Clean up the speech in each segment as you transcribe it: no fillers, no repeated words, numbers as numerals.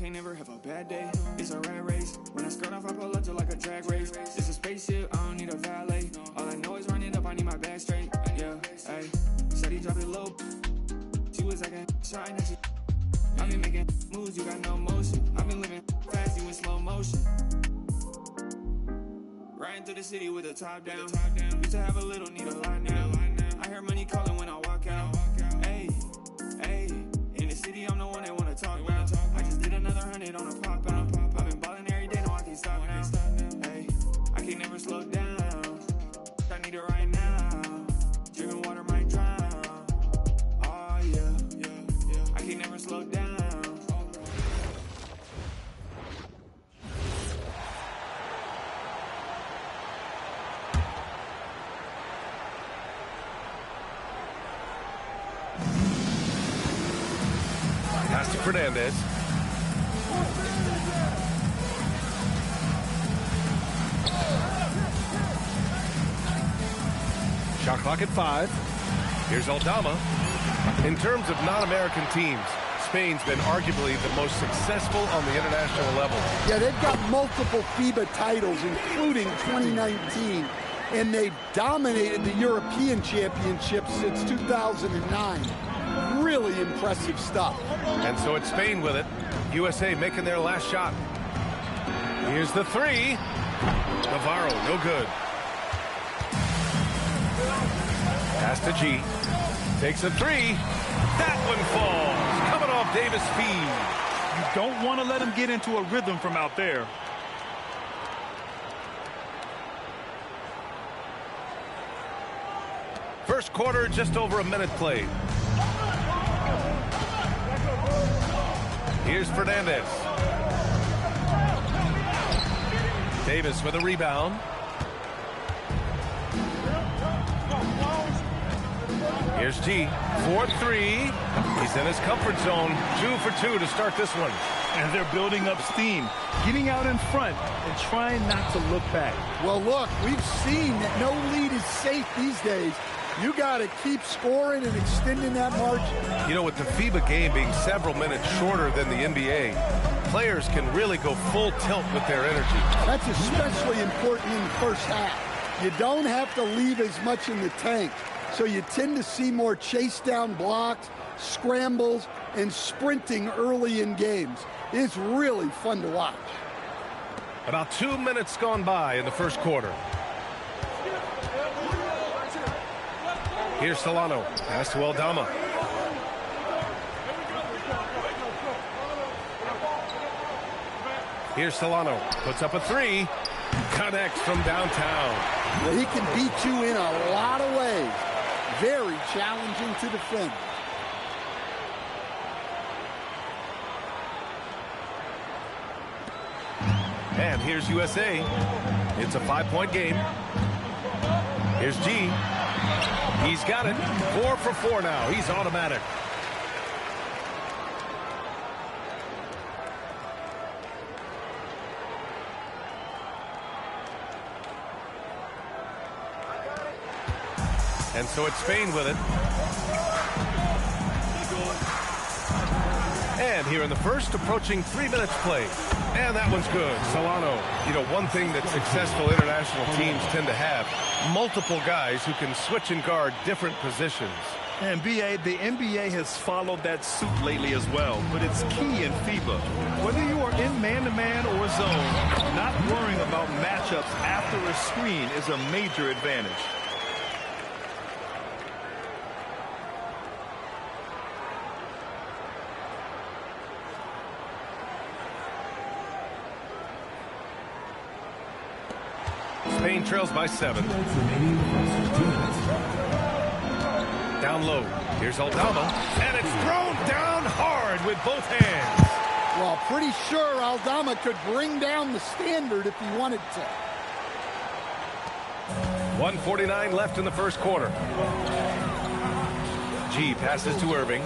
can't never have a bad day. It's a rat race. When I skirt off, I pull up to like a drag race. It's a spaceship, I don't need a valet. All I know is run it up, I need my back straight. Yeah, ayy. Said he dropped it low. She was acting shy, now she. I've been making moves, you got no motion. I've been living fast, you in slow motion. Riding through the city with the top down. Used to have a little, need a lot now. I hear money calling when I walk out. Ayy, ayy. In the city, I'm the one they wanna talk about. I just did another 100 on a pop out. I've been ballin' every day, no, I can't stop now. Ayy, I can never slow down. I need it right now. Drinking water might drown. Oh yeah. I can never slow down. Pass to Fernandez. Shot clock at 5. Here's Aldama. In terms of non-American teams, Spain's been arguably the most successful on the international level. Yeah, they've got multiple FIBA titles, including 2019, and they've dominated the European Championship since 2009. Really impressive stuff. And so it's Spain with it. USA making their last shot. Here's the 3. Navarro, no good. Pass to G. Takes a 3. That one falls. Coming off Davis' feed. You don't want to let him get into a rhythm from out there. First quarter, just over a minute played. Here's Fernandez. Davis with a rebound. Here's G. 4-3. He's in his comfort zone. 2 for 2 to start this one. And they're building up steam, getting out in front and trying not to look back. Well, look, we've seen that no lead is safe these days. You got to keep scoring and extending that margin. You know, with the FIBA game being several minutes shorter than the NBA, players can really go full tilt with their energy. That's especially important in the first half. You don't have to leave as much in the tank, so you tend to see more chase down blocks, scrambles, and sprinting early in games. It's really fun to watch. About 2 minutes gone by in the first quarter. Here's Solano. Pass to Aldama. Here's Solano. Puts up a 3. Connects from downtown. Well, he can beat you in a lot of ways. Very challenging to defend. And here's USA. It's a 5-point game. Here's G. He's got it. 4 for 4 now. He's automatic. And so it's Spain with it. And here in the first, approaching 3 minutes played. And that one's good. Solano. You know, one thing that successful international teams tend to have, multiple guys who can switch and guard different positions. And BA, the NBA has followed that suit lately as well, but it's key in FIBA. Whether you are in man-to-man or zone, not worrying about matchups after a screen is a major advantage. Spain trails by 7. Down low. Here's Aldama. And it's thrown down hard with both hands. Well, pretty sure Aldama could bring down the standard if he wanted to. 1:49 left in the first quarter. G passes to Irving.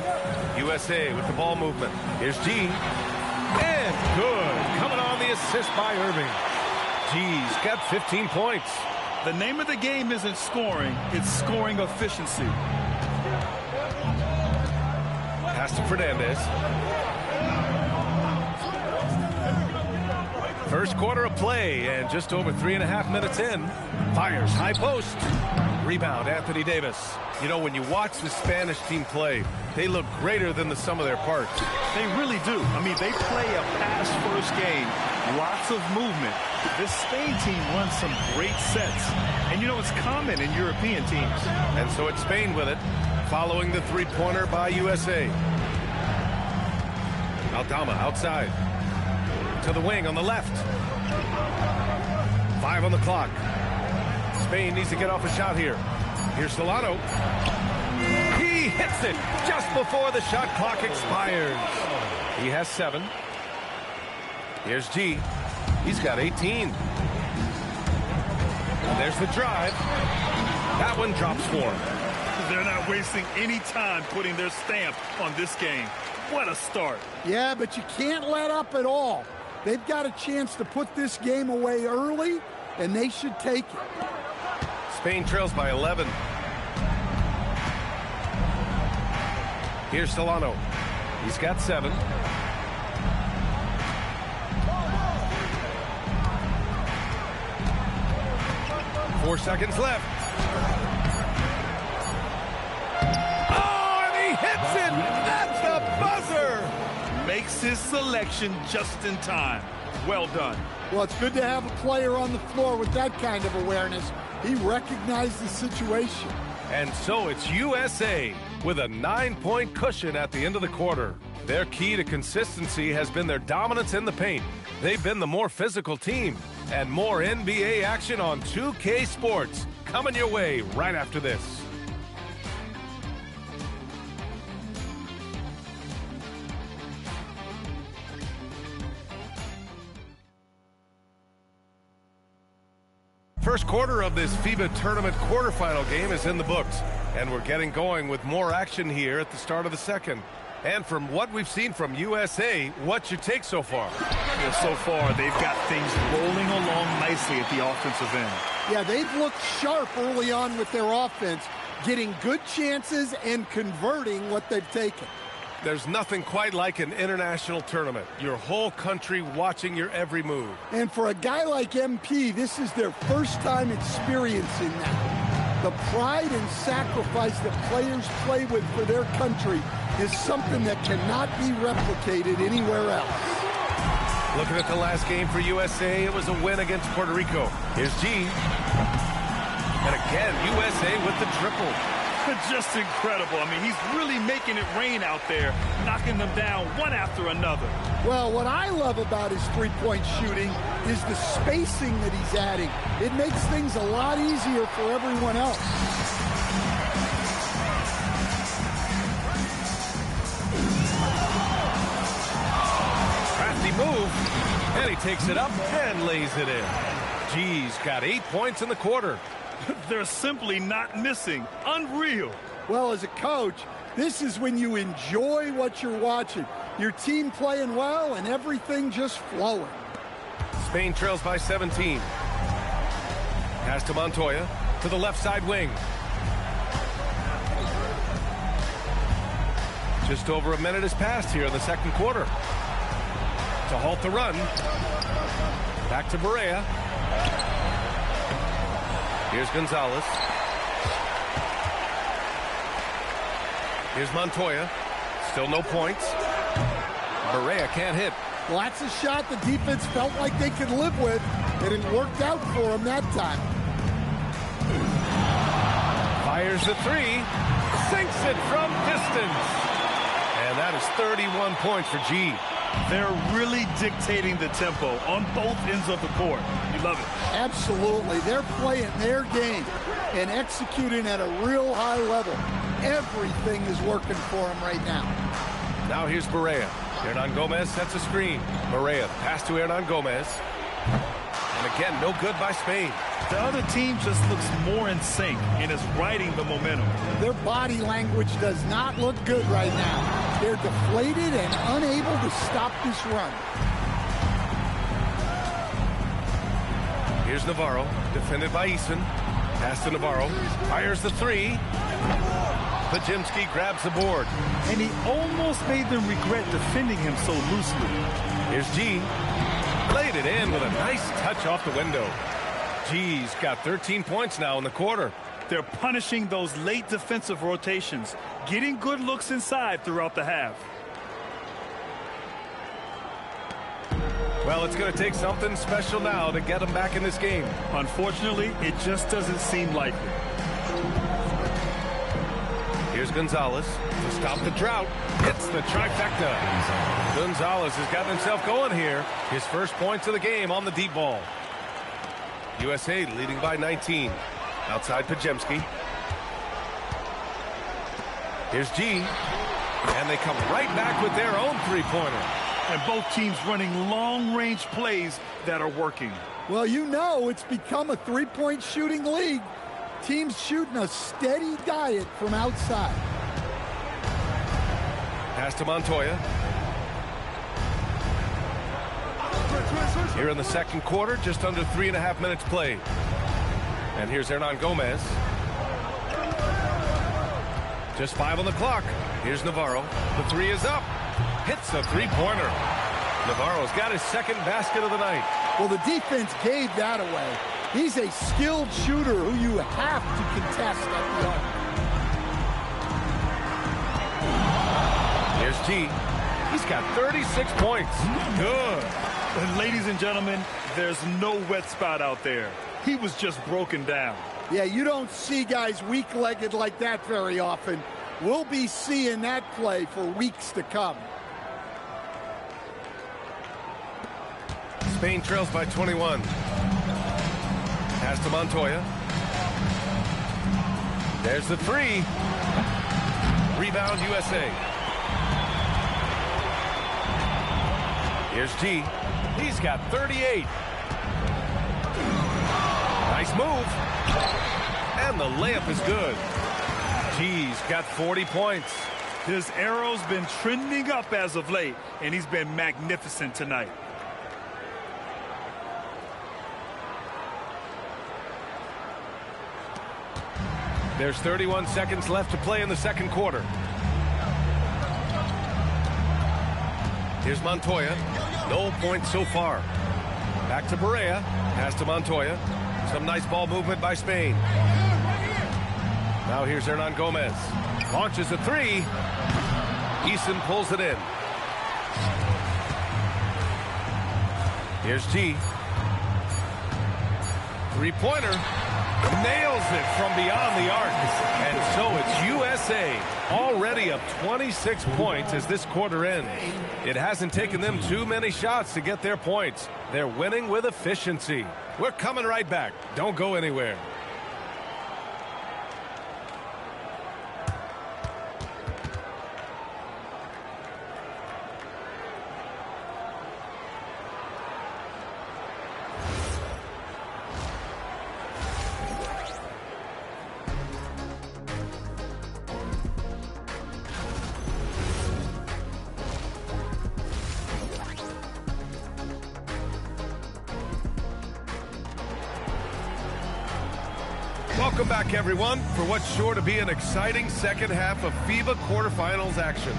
USA with the ball movement. Here's G. And good. Coming on the assist by Irving. G's got 15 points. The name of the game isn't scoring, it's scoring efficiency. Pass to Fernandez. First quarter of play, and just over 3.5 minutes in. Fires, high post. Rebound, Anthony Davis. You know, when you watch the Spanish team play, they look greater than the sum of their parts. They really do. I mean, they play a pass-first game. Lots of movement. This Spain team runs some great sets. And, you know, it's common in European teams. And so it's Spain with it, following the three-pointer by USA. Aldama outside. To the wing on the left. 5 on the clock. Spain needs to get off a shot here. Here's Solano. He hits it just before the shot clock expires. He has 7. Here's G. He's got 18. And there's the drive. That one drops for him. They're not wasting any time putting their stamp on this game. What a start. Yeah, but you can't let up at all. They've got a chance to put this game away early, and they should take it. Spain trails by 11. Here's Solano. He's got 7. Four seconds left. Oh, and he hits it! That's the buzzer! Makes his selection just in time. Well done. Well, it's good to have a player on the floor with that kind of awareness. He recognized the situation. And so it's USA with a 9-point cushion at the end of the quarter. Their key to consistency has been their dominance in the paint. They've been the more physical team. And more NBA action on 2K Sports coming your way right after this. First quarter of this FIBA tournament quarterfinal game is in the books, and we're getting going with more action here at the start of the second. And from what we've seen from USA, what's your take so far? Yeah, so far, they've got things rolling along nicely at the offensive end. Yeah, they've looked sharp early on with their offense, getting good chances and converting what they've taken. There's nothing quite like an international tournament. Your whole country watching your every move. And for a guy like MP, this is their first time experiencing that. The pride and sacrifice that players play with for their country is something that cannot be replicated anywhere else. Looking at the last game for USA, it was a win against Puerto Rico. Here's G. And again, USA with the triple. Just incredible. I mean, he's really making it rain out there, knocking them down one after another. Well, what I love about his three-point shooting is the spacing that he's adding. It makes things a lot easier for everyone else. Crafty move, and he takes it up and lays it in. G's got 8 points in the quarter. They're simply not missing. Unreal. Well, as a coach, this is when you enjoy what you're watching. Your team playing well and everything just flowing. Spain trails by 17. Pass to Montoya to the left side wing. Just over a minute has passed here in the second quarter. To halt the run. Back to Barea. Here's Gonzalez. Here's Montoya. Still no points. Barea can't hit. Well, that's a shot the defense felt like they could live with, and it worked out for them that time. Fires the three. Sinks it from distance. And that is 31 points for G. They're really dictating the tempo on both ends of the court. You love it. Absolutely. They're playing their game and executing at a real high level. Everything is working for them right now. Now here's Barea. Hernan Gomez sets a screen. Barea pass to Hernan Gomez. And again, no good by Spain. The other team just looks more in sync and is riding the momentum. Their body language does not look good right now. They're deflated and unable to stop this run. Here's Navarro, defended by Eason. Pass to Navarro. Fires the three. Pajimski grabs the board. And he almost made them regret defending him so loosely. Here's G. Played it it in with a nice touch off the window. G's got 13 points now in the quarter. They're punishing those late defensive rotations, getting good looks inside throughout the half. Well, it's going to take something special now to get them back in this game. Unfortunately, it just doesn't seem likely. Here's Gonzalez to stop the drought. Hits the trifecta. Gonzalez has gotten himself going here. His first points of the game on the deep ball. USA leading by 19. Outside Pajemski. Here's G. And they come right back with their own three-pointer. And both teams running long-range plays that are working. Well, you know it's become a three-point shooting league. Teams shooting a steady diet from outside. Pass to Montoya. Here in the second quarter, just under 3.5 minutes played. And here's Hernan Gomez. Just 5 on the clock. Here's Navarro. The three is up. Hits a three-pointer. Navarro's got his second basket of the night. Well, the defense gave that away. He's a skilled shooter who you have to contest at the arc. Here's G. He's got 36 points. Good. And ladies and gentlemen, there's no wet spot out there. He was just broken down. Yeah, you don't see guys weak-legged like that very often. We'll be seeing that play for weeks to come. Spain trails by 21. Pass to Montoya. There's the three. Rebound USA. Here's G. He's got 38. Nice move. And the layup is good. G's got 40 points. His arrow's been trending up as of late, and he's been magnificent tonight. There's 31 seconds left to play in the second quarter. Here's Montoya. No points so far. Back to Barea. Pass to Montoya. Some nice ball movement by Spain. Now here's Hernan Gomez. Launches a three. Eason pulls it in. Here's G. Three-pointer. Nails it from beyond the arc. And so it's USA already up 26 points as this quarter ends. It hasn't taken them too many shots to get their points. They're winning with efficiency. We're coming right back. Don't go anywhere. Welcome back, everyone, for what's sure to be an exciting second half of FIBA quarterfinals action.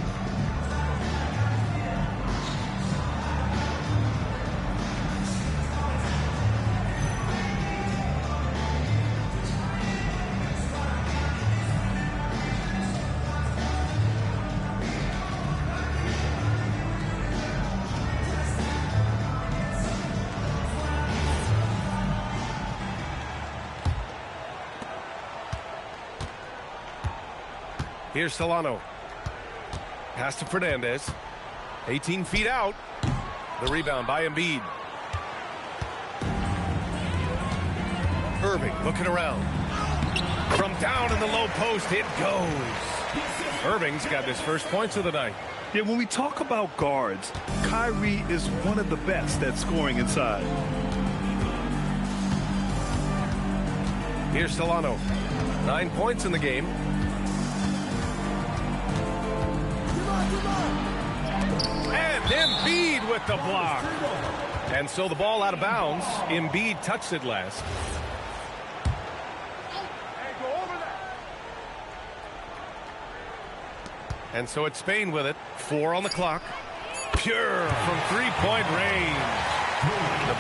Here's Solano. Pass to Fernandez. 18 feet out. The rebound by Embiid. Irving looking around. From down in the low post, it goes. Irving's got his first points of the night. Yeah, when we talk about guards, Kyrie is one of the best at scoring inside. Here's Solano. 9 points in the game. And Embiid with the block. And so the ball out of bounds. Embiid touched it last. And so it's Spain with it. 4 on the clock. Pure from three-point range.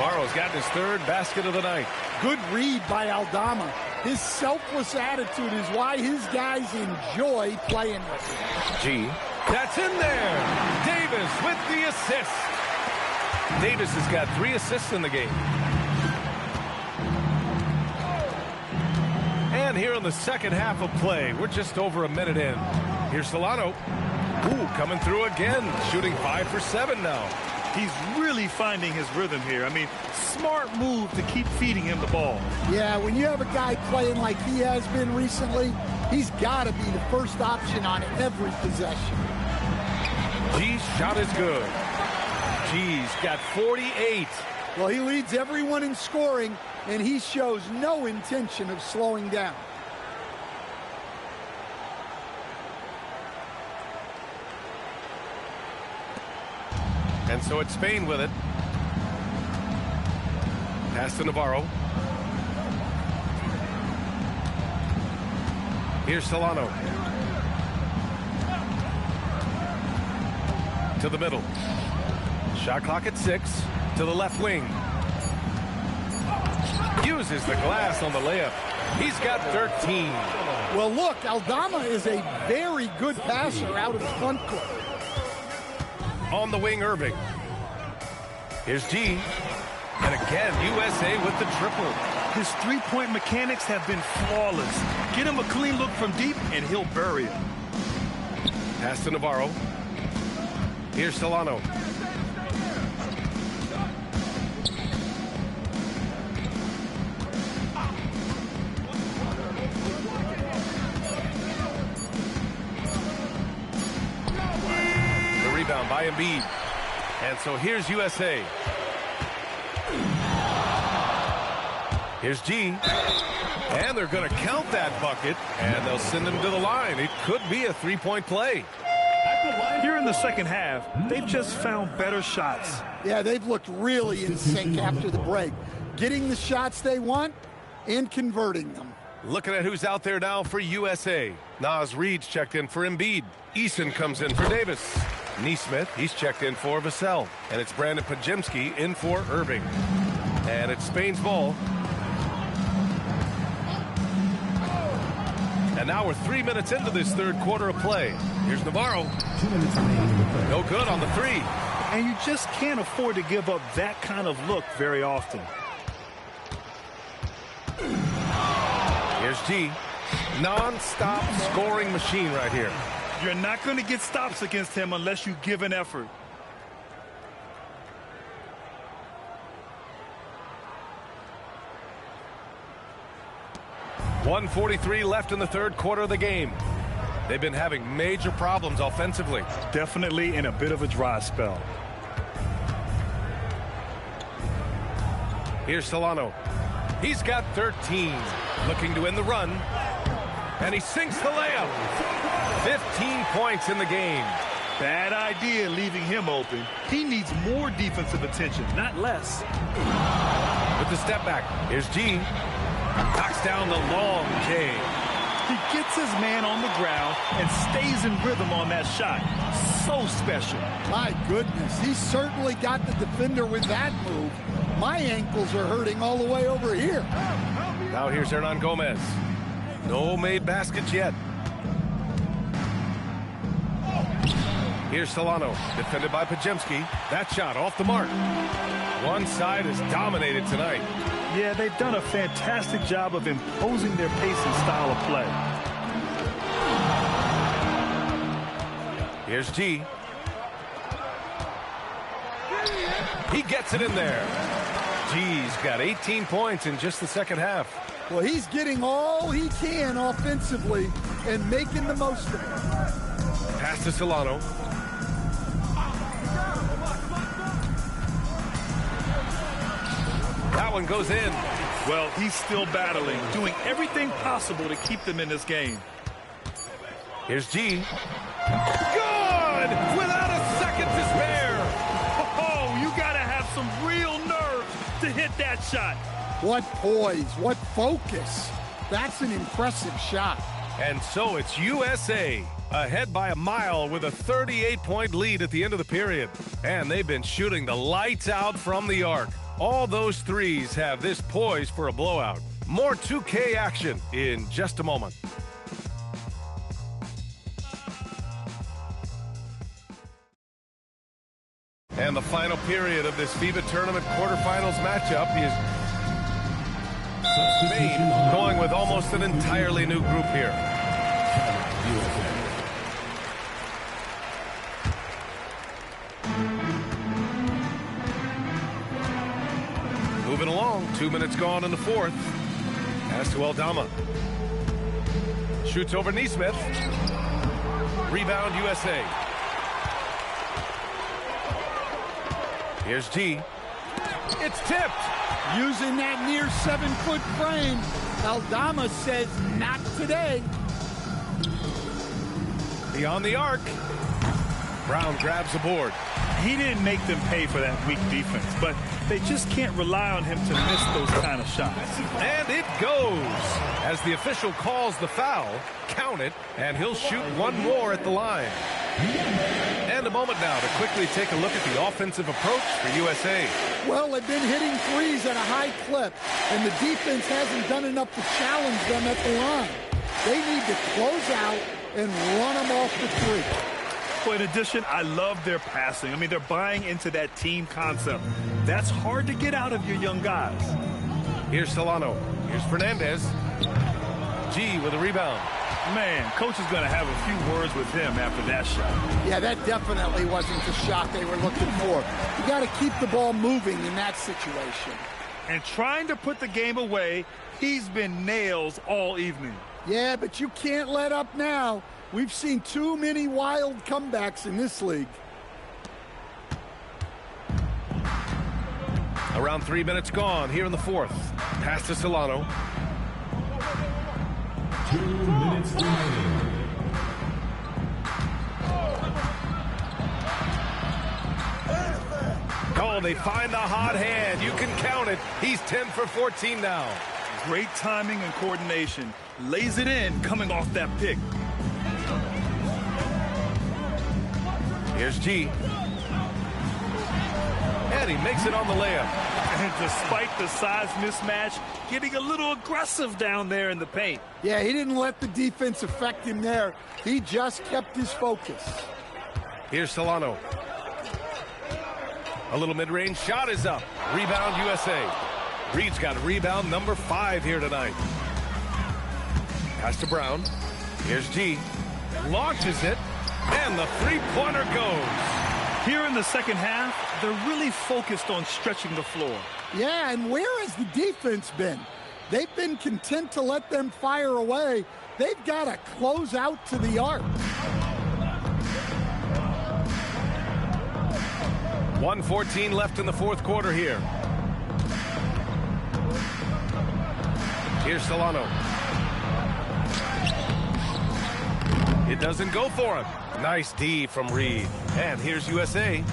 Navarro's gotten his third basket of the night. Good read by Aldama. His selfless attitude is why his guys enjoy playing with him. G. That's in there. Davis with the assist. Davis has got 3 assists in the game. And here in the second half of play, we're just over a minute in. Here's Solano. Ooh, coming through again, shooting 5 for 7 now. He's really finding his rhythm here. I mean, smart move to keep feeding him the ball. Yeah, when you have a guy playing like he has been recently, he's got to be the first option on every possession. G's shot is good. G's got 48. Well, he leads everyone in scoring, and he shows no intention of slowing down. And so it's Spain with it. Pass to Navarro. Here's Solano. To the middle. Shot clock at 6. To the left wing. Uses the glass on the layup. He's got 13. Well, look, Aldama is a very good passer out of the front court. On the wing, Irving. Here's G. And again, USA with the triple. His three-point mechanics have been flawless. Get him a clean look from deep, and he'll bury it. Pass to Navarro. Here's Solano. The rebound by Embiid. And so here's USA. Here's G. And they're going to count that bucket, and they'll send him to the line. It could be a three-point play. Here in the second half, they've just found better shots. Yeah, they've looked really in sync after the break. Getting the shots they want and converting them. Looking at who's out there now for USA. Naz Reid's checked in for Embiid. Eason comes in for Davis. Neesmith, he's checked in for Vassell. And it's Brandon Pajemski in for Irving. And it's Spain's ball. And now we're 3 minutes into this third quarter of play. Here's Navarro. No good on the three. And you just can't afford to give up that kind of look very often. Here's G. Non-stop scoring machine right here. You're not going to get stops against him unless you give an effort. .143 left in the third quarter of the game. They've been having major problems offensively. Definitely in a bit of a dry spell. Here's Solano. He's got 13. Looking to end the run. And he sinks the layup. 15 points in the game. Bad idea leaving him open. He needs more defensive attention, not less. With the step back. Here's G. Knocks down the long K. He gets his man on the ground and stays in rhythm on that shot. So special. My goodness, he certainly got the defender with that move. My ankles are hurting all the way over here. Now here's Hernan Gomez. No made baskets yet. Here's Solano, defended by Pajemski. That shot off the mark. One side is dominated tonight. Yeah, they've done a fantastic job of imposing their pace and style of play. Here's G. He gets it in there. G's got 18 points in just the second half. Well, he's getting all he can offensively and making the most of it. Pass to Solano. That one goes in. Well, he's still battling, doing everything possible to keep them in this game. Here's G. Good! Without a second to spare. Oh, you got to have some real nerve to hit that shot. What poise, what focus. That's an impressive shot. And so it's USA ahead by a mile with a 38-point lead at the end of the period. And they've been shooting the lights out from the arc. All those threes have this poised for a blowout. More 2K action in just a moment. And the final period of this FIBA tournament quarterfinals matchup is Spain going with almost an entirely new group here. Moving along, 2 minutes gone in the fourth. Pass to Aldama. Shoots over Nesmith. Rebound USA. Here's G. It's tipped. Using that near 7-foot frame, Aldama says not today. Beyond the arc. Brown grabs the board. He didn't make them pay for that weak defense, but they just can't rely on him to miss those kind of shots. And it goes. As the official calls the foul, count it, and he'll shoot one more at the line. And a moment now to quickly take a look at the offensive approach for USA. Well, they've been hitting threes at a high clip, and the defense hasn't done enough to challenge them at the line. They need to close out and run them off the three. Well, in addition, I love their passing. I mean, they're buying into that team concept. That's hard to get out of your young guys. Here's Solano. Here's Fernandez. G with a rebound. Man, coach is going to have a few words with him after that shot. Yeah, that definitely wasn't the shot they were looking for. You got to keep the ball moving in that situation. And trying to put the game away, he's been nails all evening. Yeah, but you can't let up now. We've seen too many wild comebacks in this league. Around 3 minutes gone here in the fourth. Pass to Solano. 2 minutes remaining. Oh, they find the hot hand. You can count it. He's 10 for 14 now. Great timing and coordination. Lays it in coming off that pick. Here's G. And he makes it on the layup. And despite the size mismatch, getting a little aggressive down there in the paint. Yeah, he didn't let the defense affect him there. He just kept his focus. Here's Solano. A little mid-range shot is up. Rebound USA. Reed's got rebound number 5 here tonight. Pass to Brown. Here's G. Launches it. And the three-pointer goes. Here in the second half, they're really focused on stretching the floor. Yeah, and where has the defense been? They've been content to let them fire away. They've got to close out to the arc. 1:14 left in the fourth quarter here. Here's Solano. It doesn't go for him. Nice D from Reed. And here's USA.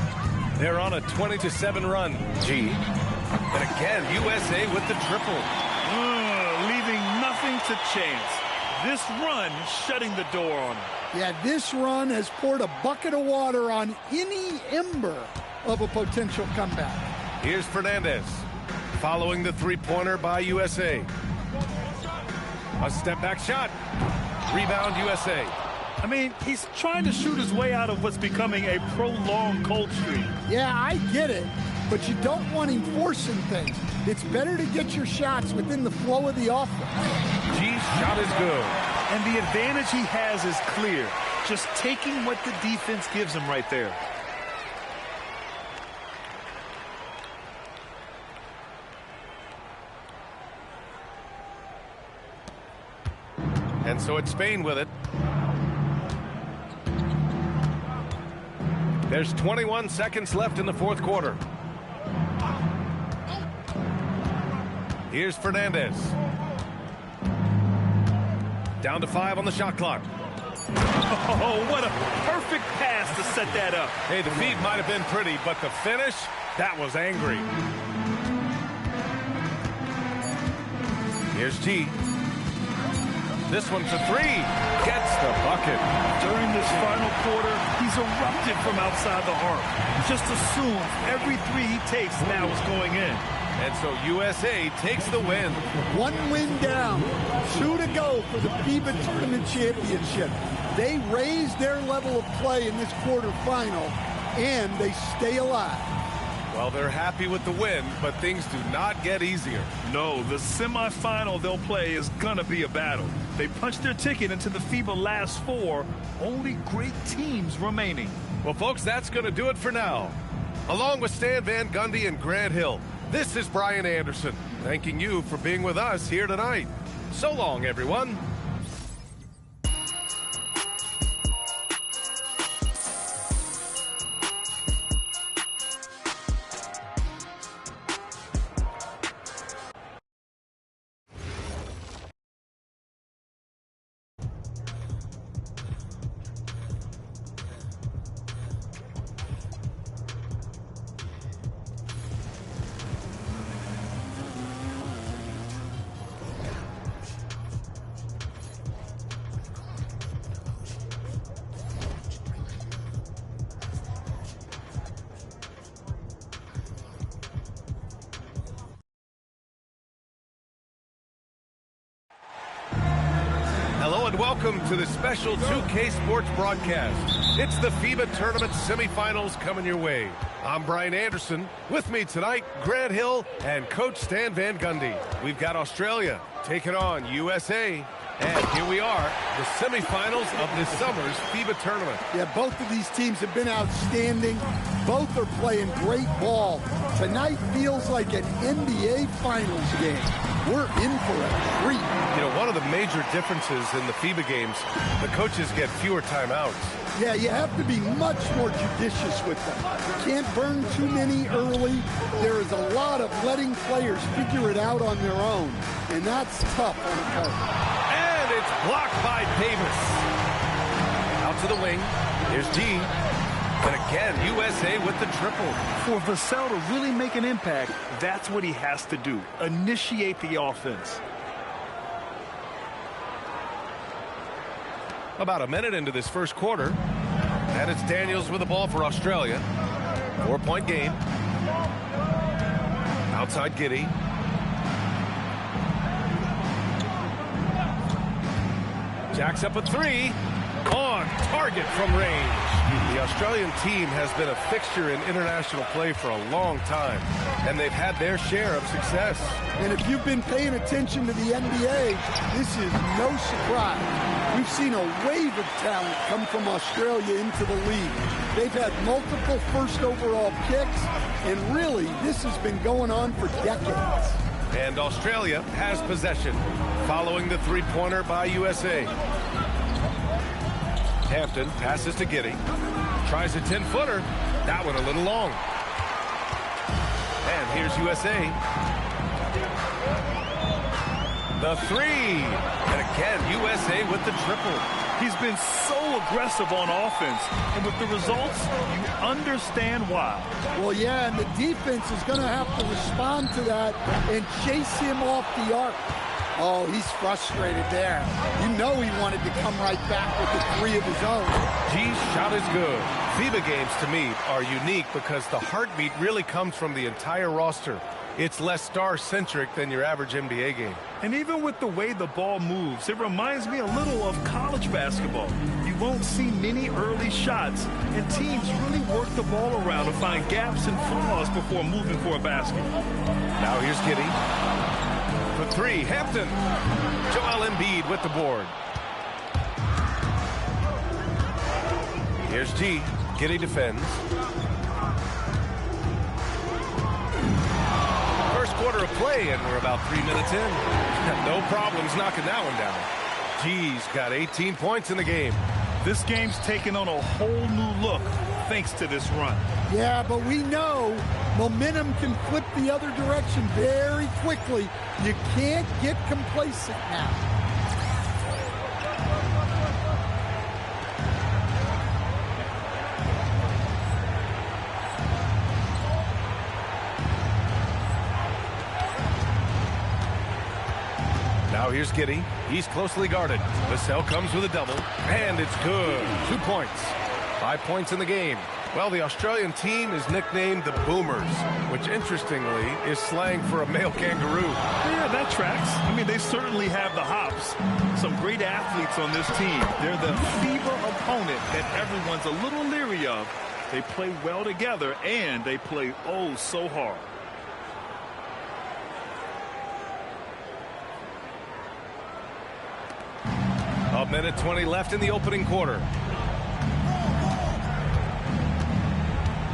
They're on a 20-7 run. G. And again, USA with the triple. Leaving nothing to chance. This run shutting the door on him. Yeah, this run has poured a bucket of water on any ember of a potential comeback. Here's Fernandez. Following the three-pointer by USA. A step-back shot. Rebound USA. I mean, he's trying to shoot his way out of what's becoming a prolonged cold streak. Yeah, I get it, but you don't want him forcing things. It's better to get your shots within the flow of the offense. G's shot is good. And the advantage he has is clear. Just taking what the defense gives him right there. And so it's Spain with it. There's 21 seconds left in the fourth quarter. Here's Fernandez. Down to 5 on the shot clock. Oh, what a perfect pass to set that up. Hey, the feed might have been pretty, but the finish, that was angry. Here's G. This one for 3. Gets the bucket. During this final quarter, he's erupted from outside the arc. Just assumes every 3 he takes now is going in. And so USA takes the win. 1 win down, 2 to go for the FIBA Tournament Championship. They raised their level of play in this quarterfinal, and they stay alive. Well, they're happy with the win, but things do not get easier. No, the semifinal they'll play is gonna be a battle. They punched their ticket into the FIBA last 4. Only great teams remaining. Well, folks, that's going to do it for now. Along with Stan Van Gundy and Grant Hill, this is Brian Anderson, thanking you for being with us here tonight. So long, everyone. Hello and welcome to the special 2K Sports broadcast. It's the FIBA Tournament semifinals coming your way. I'm Brian Anderson. With me tonight, Grant Hill and Coach Stan Van Gundy. We've got Australia taking on USA. And here we are, the semifinals of this summer's FIBA Tournament. Yeah, both of these teams have been outstanding. Both are playing great ball. Tonight feels like an NBA Finals game. We're in for a treat. You know, one of the major differences in the FIBA games, the coaches get fewer timeouts. Yeah, you have to be much more judicious with them. Can't burn too many early. There is a lot of letting players figure it out on their own, and that's tough on a coach. And it's blocked by Davis. Out to the wing. Here's G. And again, USA with the triple. For Vassell to really make an impact, that's what he has to do. Initiate the offense. About a minute into this first quarter. And it's Daniels with the ball for Australia. 4-point game. Outside Giddey. Jacks up a three. On target from range. The Australian team has been a fixture in international play for a long time, and they've had their share of success. And if you've been paying attention to the NBA, this is no surprise. We've seen a wave of talent come from Australia into the league. They've had multiple first overall picks, and really, this has been going on for decades. And Australia has possession, following the three-pointer by USA. Hampton passes to Giddey. Tries a 10-footer. That one a little long. And here's USA. The three. And again, USA with the triple. He's been so aggressive on offense, and with the results, you understand why. Well, yeah, and the defense is going to have to respond to that and chase him off the arc. Oh, he's frustrated there. You know he wanted to come right back with the three of his own. G's shot is good. FIBA games, to me, are unique because the heartbeat really comes from the entire roster. It's less star-centric than your average NBA game. And even with the way the ball moves, it reminds me a little of college basketball. You won't see many early shots, and teams really work the ball around to find gaps and flaws before moving for a basket. Now here's Giddey. For three, Hampton. Joel Embiid with the board. Here's G. Giddey defends. First quarter of play, and we're about 3 minutes in. No problems knocking that one down. G's got 18 points in the game. This game's taken on a whole new look thanks to this run. Yeah, but we know momentum can flip the other direction very quickly. You can't get complacent now. Now here's Giddey. He's closely guarded. Vassell comes with a double, and it's good. 2 points. 5 points in the game. Well, the Australian team is nicknamed the Boomers, which interestingly is slang for a male kangaroo. Yeah, that tracks. I mean, they certainly have the hops. Some great athletes on this team. They're the FIBA opponent that everyone's a little leery of. They play well together, and they play oh so hard. A minute 20 left in the opening quarter.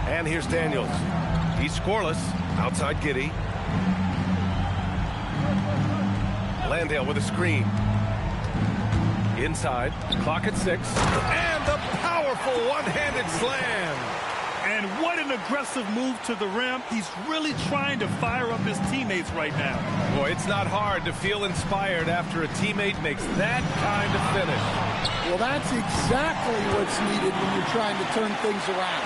And here's Daniels. He's scoreless. Outside Giddey. Landale with a screen. Inside. Clock at 6. And the powerful one-handed slam. And what an aggressive move to the rim. He's really trying to fire up his teammates right now. Boy, it's not hard to feel inspired after a teammate makes that kind of finish. Well, that's exactly what's needed when you're trying to turn things around.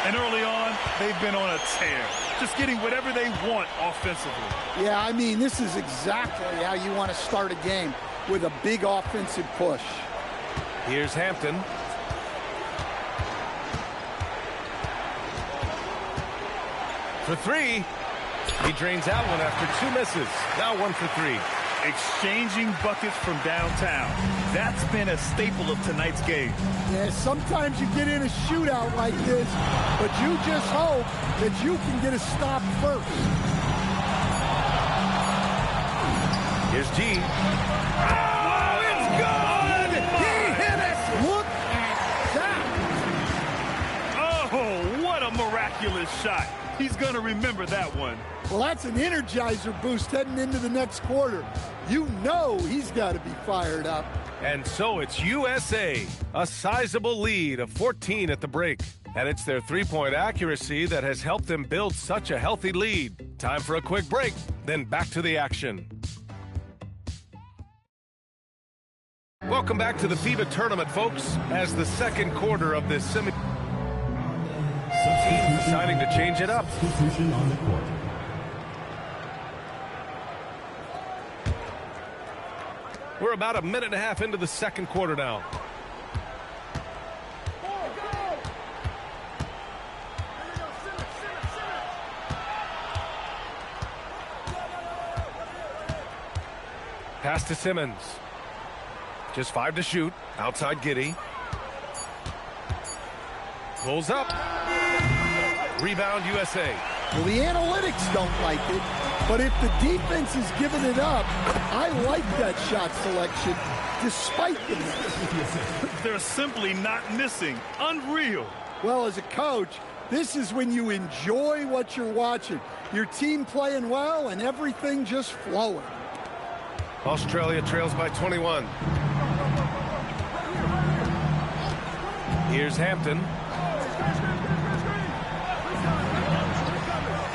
And early on, they've been on a tear, just getting whatever they want offensively. Yeah, I mean, this is exactly how you want to start a game, with a big offensive push. Here's Hampton. For 3. He drains out one after 2 misses. Now 1 for 3. Exchanging buckets from downtown. That's been a staple of tonight's game. Yeah, sometimes you get in a shootout like this, but you just hope that you can get a stop first. Here's G. Oh, it's good! He hit it! Look at that! Oh, what a miraculous shot. He's going to remember that one. Well, that's an energizer boost heading into the next quarter. You know he's got to be fired up. And so it's USA, a sizable lead of 14 at the break. And it's their three-point accuracy that has helped them build such a healthy lead. Time for a quick break, then back to the action. Welcome back to the FIBA tournament, folks, as the second quarter of this team deciding to change it up. Substitution on the court. We're about a minute and a half into the second quarter now. Pass to Simmons. Just 5 to shoot. Outside Giddey. Pulls up. Rebound USA. Well, the analytics don't like it, but if the defense is giving it up, I like that shot selection despite the miss. They're simply not missing. Unreal. Well, as a coach, this is when you enjoy what you're watching. Your team playing well and everything just flowing. Australia trails by 21. Here's Hampton.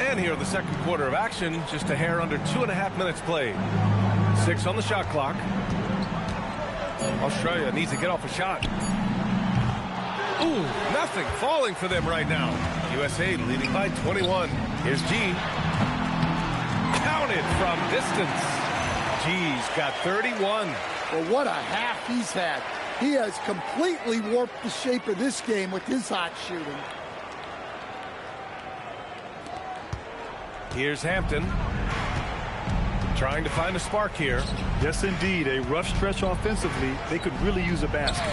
And here in the second quarter of action, just a hair under 2.5 minutes played. 6 on the shot clock. Australia needs to get off a shot. Ooh, nothing falling for them right now. USA leading by 21. Here's G. Counted from distance. G's got 31. Well, what a half he's had. He has completely warped the shape of this game with his hot shooting. Here's Hampton. Trying to find a spark here. Yes, indeed. A rough stretch offensively. They could really use a basket.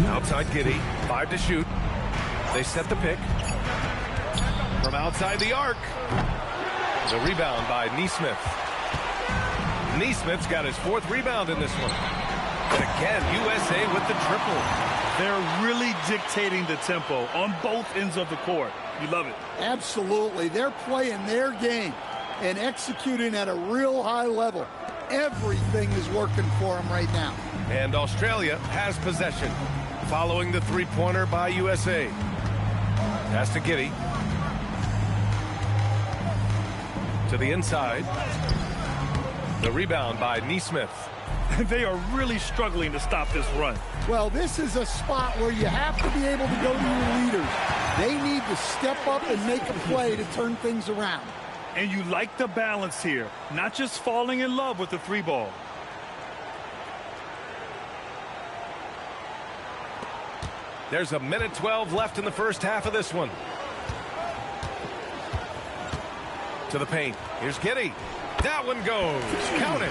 Outside Giddey. 5 to shoot. They set the pick. From outside the arc. The rebound by Nesmith. Nesmith's got his 4th rebound in this one. And again, USA with the triple. They're really dictating the tempo on both ends of the court. You love it. Absolutely. They're playing their game and executing at a real high level. Everything is working for them right now. And Australia has possession. Following the three-pointer by USA. Pass to Giddey. To the inside. The rebound by Nesmith. They are really struggling to stop this run. Well, this is a spot where you have to be able to go to your leaders. They need to step up and make a play to turn things around. And you like the balance here, not just falling in love with the 3 ball. There's a minute 12 left in the first half of this one. To the paint. Here's Giddey. That one goes. Count it.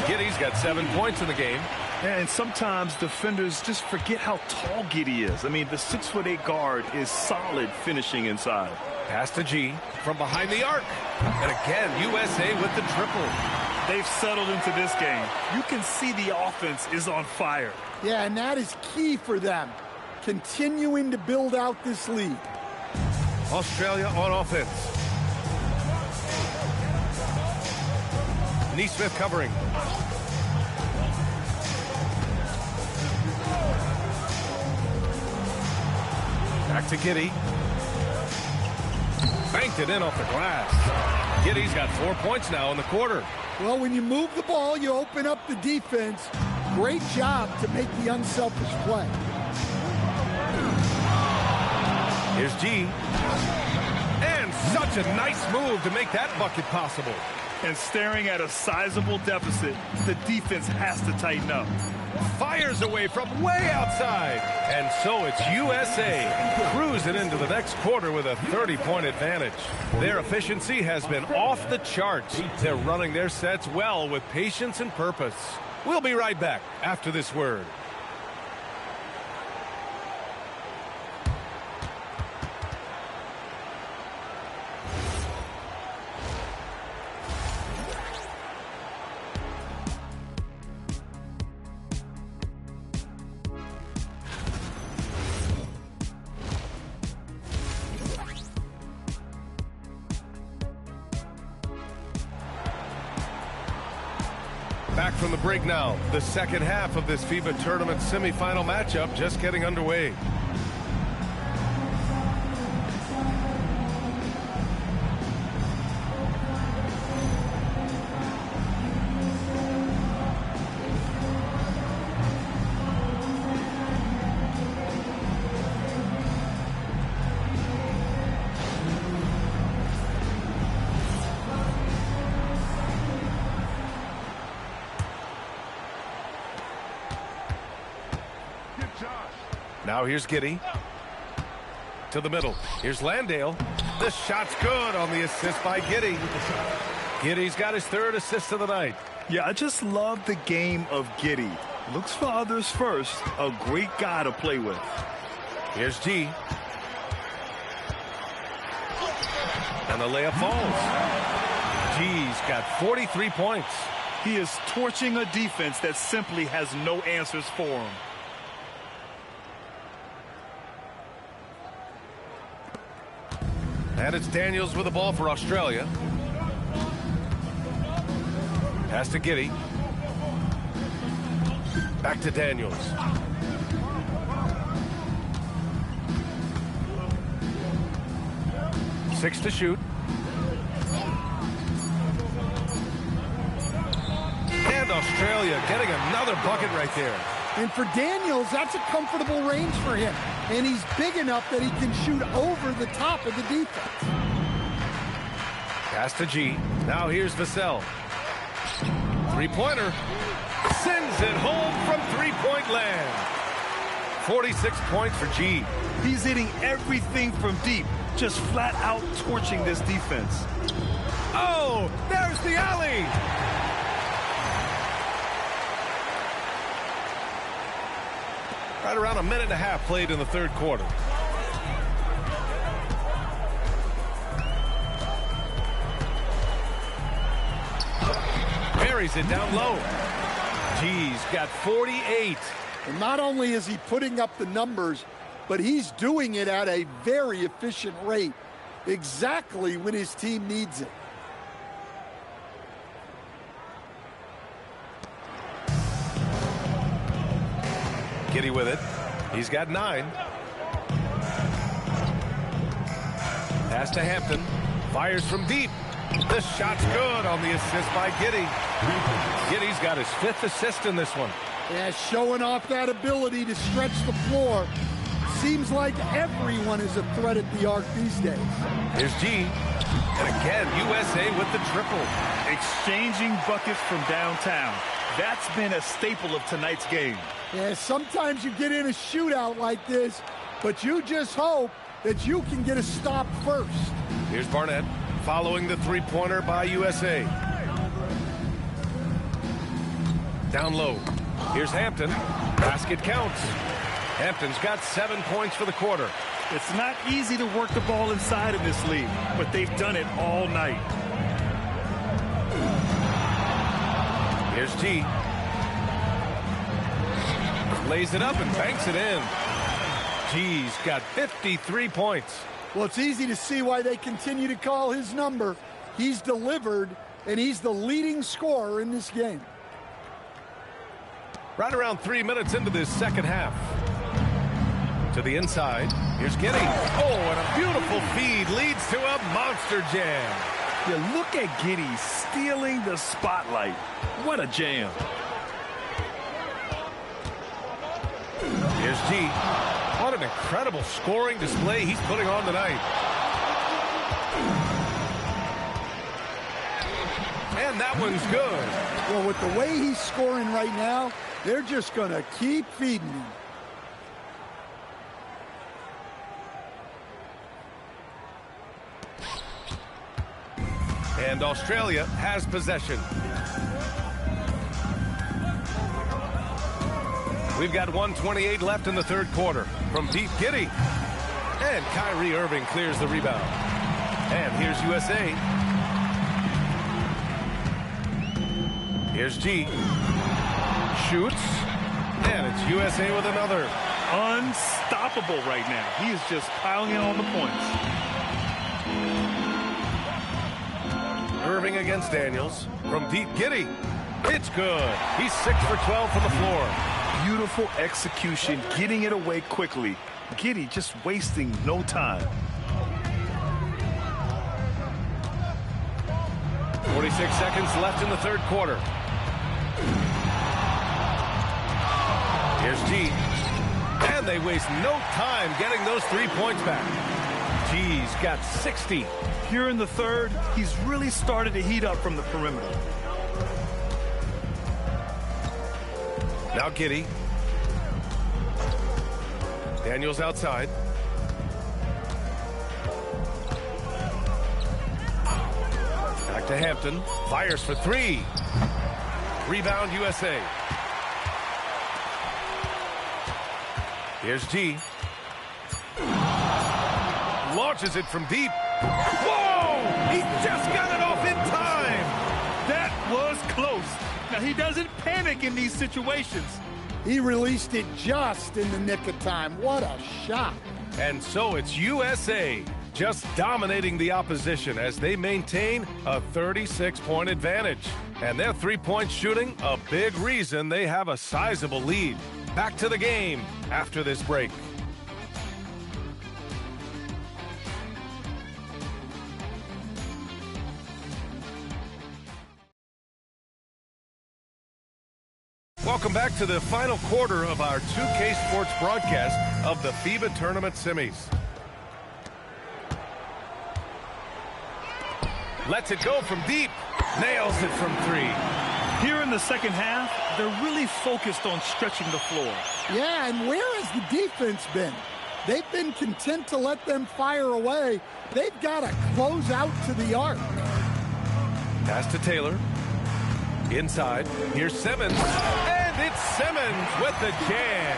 Giddey's got 7 points in the game. And sometimes defenders just forget how tall Giddey is. I mean, the 6'8" guard is solid finishing inside. Pass to G from behind the arc. And again, USA with the triple. They've settled into this game. You can see the offense is on fire. Yeah, and that is key for them. Continuing to build out this lead. Australia on offense. Neesmith covering. Back to Giddey. Banked it in off the glass. Giddey's got 4 points now in the quarter. Well, when you move the ball, you open up the defense. Great job to make the unselfish play. Here's G. And such a nice move to make that bucket possible. And staring at a sizable deficit, the defense has to tighten up. Fires away from way outside. And so it's USA cruising into the next quarter with a 30-point advantage. Their efficiency has been off the charts. They're running their sets well with patience and purpose. We'll be right back after this word. Back from the break now. The second half of this FIBA tournament semifinal matchup just getting underway. Now here's Giddey. To the middle. Here's Landale. The shot's good on the assist by Giddey. Giddey's got his third assist of the night. Yeah, I just love the game of Giddey. Looks for others first. A great guy to play with. Here's G. And the layup falls. G's got 43 points. He is torching a defense that simply has no answers for him. And it's Daniels with the ball for Australia. Pass to Giddey. Back to Daniels. Six to shoot. And Australia getting another bucket right there. And for Daniels, that's a comfortable range for him. And he's big enough that he can shoot over the top of the defense. Pass to G. Now here's Vassell. Three-pointer. Sends it home from three-point land. 46 points for G. He's hitting everything from deep. Just flat out torching this defense. Oh, there's the alley. Right around a minute and a half played in the third quarter. Buries it down low. G's got 48. And not only is he putting up the numbers, but he's doing it at a very efficient rate, exactly when his team needs it. Giddey with it. He's got 9. Pass to Hampton. Fires from deep. The shot's good on the assist by Giddey. Giddey's got his 5th assist in this one. Yeah, showing off that ability to stretch the floor. Seems like everyone is a threat at the arc these days. Here's G. And again, USA with the triple. Exchanging buckets from downtown. That's been a staple of tonight's game. Yeah, sometimes you get in a shootout like this, but you just hope that you can get a stop first. Here's Barnett following the three-pointer by USA. Down low. Here's Hampton. Basket counts. Hampton's got 7 points for the quarter. It's not easy to work the ball inside in this league, but they've done it all night. Here's G. Lays it up and banks it in. G's got 53 points. Well, it's easy to see why they continue to call his number. He's delivered, and he's the leading scorer in this game. Right around 3 minutes into this second half. To the inside. Here's Giddey. Oh, and a beautiful feed leads to a monster jam. Yeah, look at Giddey stealing the spotlight. What a jam. Here's G. What an incredible scoring display he's putting on tonight. And that one's good. Well, with the way he's scoring right now, they're just going to keep feeding him. And Australia has possession. We've got 1:28 left in the third quarter. From deep, Giddey. And Kyrie Irving clears the rebound. And here's USA. Here's G. Shoots. And it's USA with another. Unstoppable right now. He is just piling in on the points. Irving against Daniels. From deep, Giddey. It's good. He's 6 for 12 from the floor. Beautiful execution, getting it away quickly. Giddey just wasting no time. 46 seconds left in the third quarter. Here's G. And they waste no time getting those 3 points back. G's got 60. Here in the third, he's really started to heat up from the perimeter. Now Giddey. Daniels outside. Back to Hampton. Fires for three. Rebound USA. Here's G. Launches it from deep. Whoa! He just got it off in time. That was close. Now, he doesn't panic in these situations. He released it just in the nick of time. What a shot. And so it's USA just dominating the opposition as they maintain a 36-point advantage. And their three-point shooting, a big reason they have a sizable lead. Back to the game after this break. Welcome back to the final quarter of our 2K Sports broadcast of the FIBA Tournament Semis. Lets it go from deep. Nails it from three. Here in the second half, they're really focused on stretching the floor. Yeah, and where has the defense been? They've been content to let them fire away. They've got to close out to the arc. Pass to Taylor. Inside. Here's Simmons. And it's Simmons with the jam.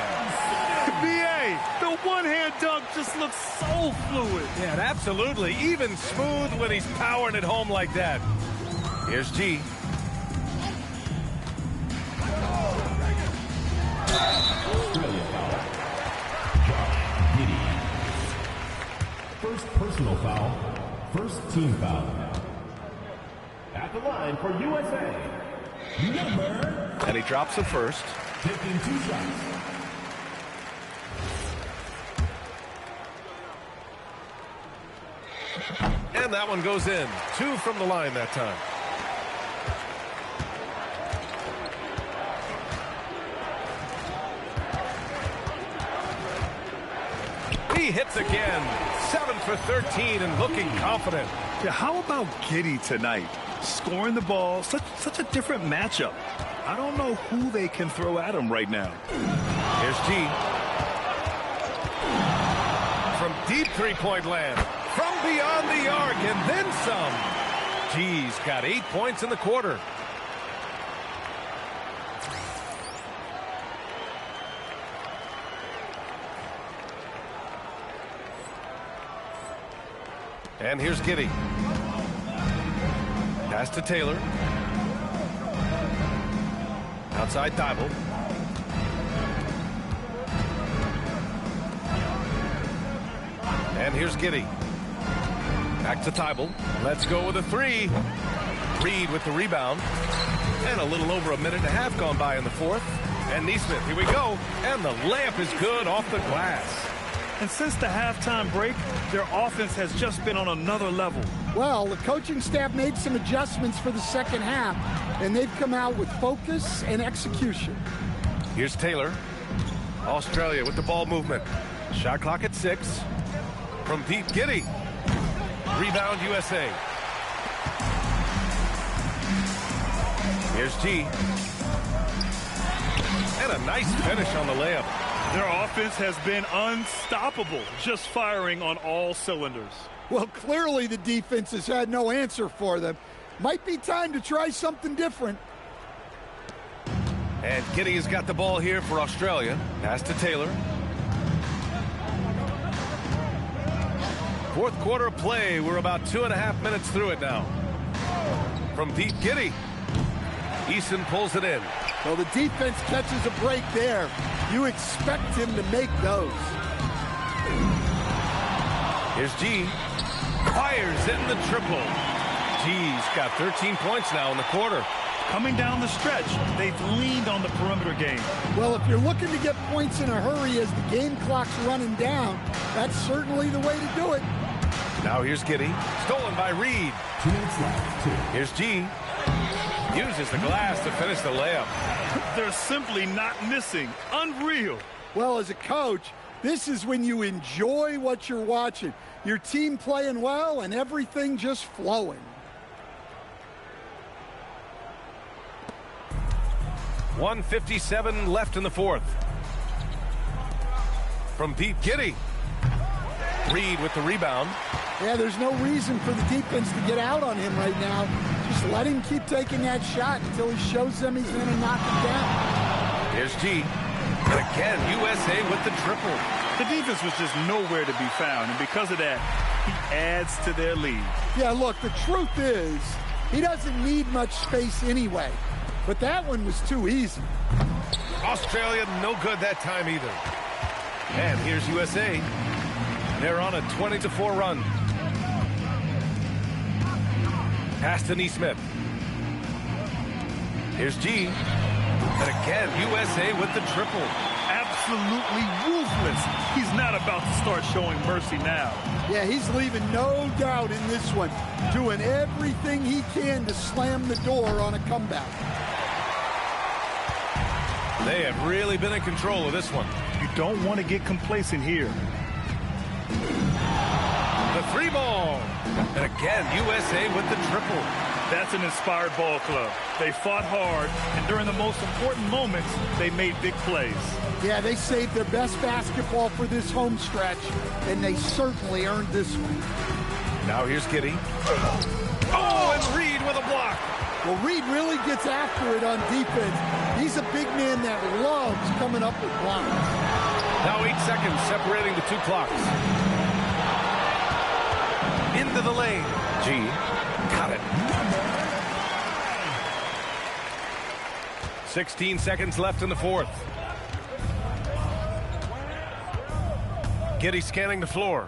BA, the one-hand dunk just looks so fluid. Yeah, and absolutely. Even smooth when he's powering it home like that. Here's G. Australia foul. Giddey. First personal foul. First team foul. At the line for USA. Number. And he drops the first. Taking 2 shots. And that one goes in. 2 from the line that time. He hits again. 7 for 13 and looking confident. Yeah, how about Giddey tonight? Scoring the ball, such a different matchup. I don't know who they can throw at him right now. Here's G. From deep three-point land. From beyond the arc and then some. G's got 8 points in the quarter. And here's Giddy. Pass to Taylor. Outside Thibault. And here's Giddy. Back to Thibault. Let's go with a three. Reed with the rebound. And a little over a minute and a half gone by in the fourth. And Neesmith, here we go. And the layup is good off the glass. And since the halftime break, their offense has just been on another level. Well, the coaching staff made some adjustments for the second half, and they've come out with focus and execution. Here's Taylor. Australia with the ball movement. Shot clock at 6. From deep, Giddy. Rebound, USA. Here's G. And a nice finish on the layup. Their offense has been unstoppable, just firing on all cylinders. Well, clearly the defense has had no answer for them. Might be time to try something different. And Giddy has got the ball here for Australia. Pass to Taylor. Fourth quarter of play. We're about 2.5 minutes through it now. From deep, Giddy. Eason pulls it in. Well, the defense catches a break there. You expect him to make those. Here's G. Fires in the triple. G's got 13 points now in the quarter. Coming down the stretch, they've leaned on the perimeter game. Well, if you're looking to get points in a hurry as the game clock's running down, that's certainly the way to do it. Now here's Giddy. Stolen by Reed. 2 minutes left. Here's G. Uses the glass to finish the layup. They're simply not missing. Unreal. Well, as a coach, this is when you enjoy what you're watching. Your team playing well and everything just flowing. .157 left in the fourth. From deep, Giddy. Reed with the rebound. Yeah, there's no reason for the defense to get out on him right now. Just let him keep taking that shot until he shows them he's going to knock it down. Here's G. And again, USA with the triple. The defense was just nowhere to be found, and because of that, he adds to their lead. Yeah, look, the truth is, he doesn't need much space anyway. But that one was too easy. Australia, no good that time either. And here's USA. They're on a 20-4 run. Pass to Neesmith. Here's G. And again, USA with the triple. Absolutely ruthless. He's not about to start showing mercy now. Yeah, he's leaving no doubt in this one. Doing everything he can to slam the door on a comeback. They have really been in control of this one. You don't want to get complacent here. The three ball. And again, USA with the triple. That's an inspired ball club. They fought hard, and during the most important moments, they made big plays. Yeah, they saved their best basketball for this home stretch, and they certainly earned this one. Now here's Giddy. Oh, and Reed with a block. Well, Reed really gets after it on defense. He's a big man that loves coming up with blocks. Now 8 seconds separating the two clocks. Into the lane. G. Got it. 16 seconds left in the fourth. Giddy scanning the floor.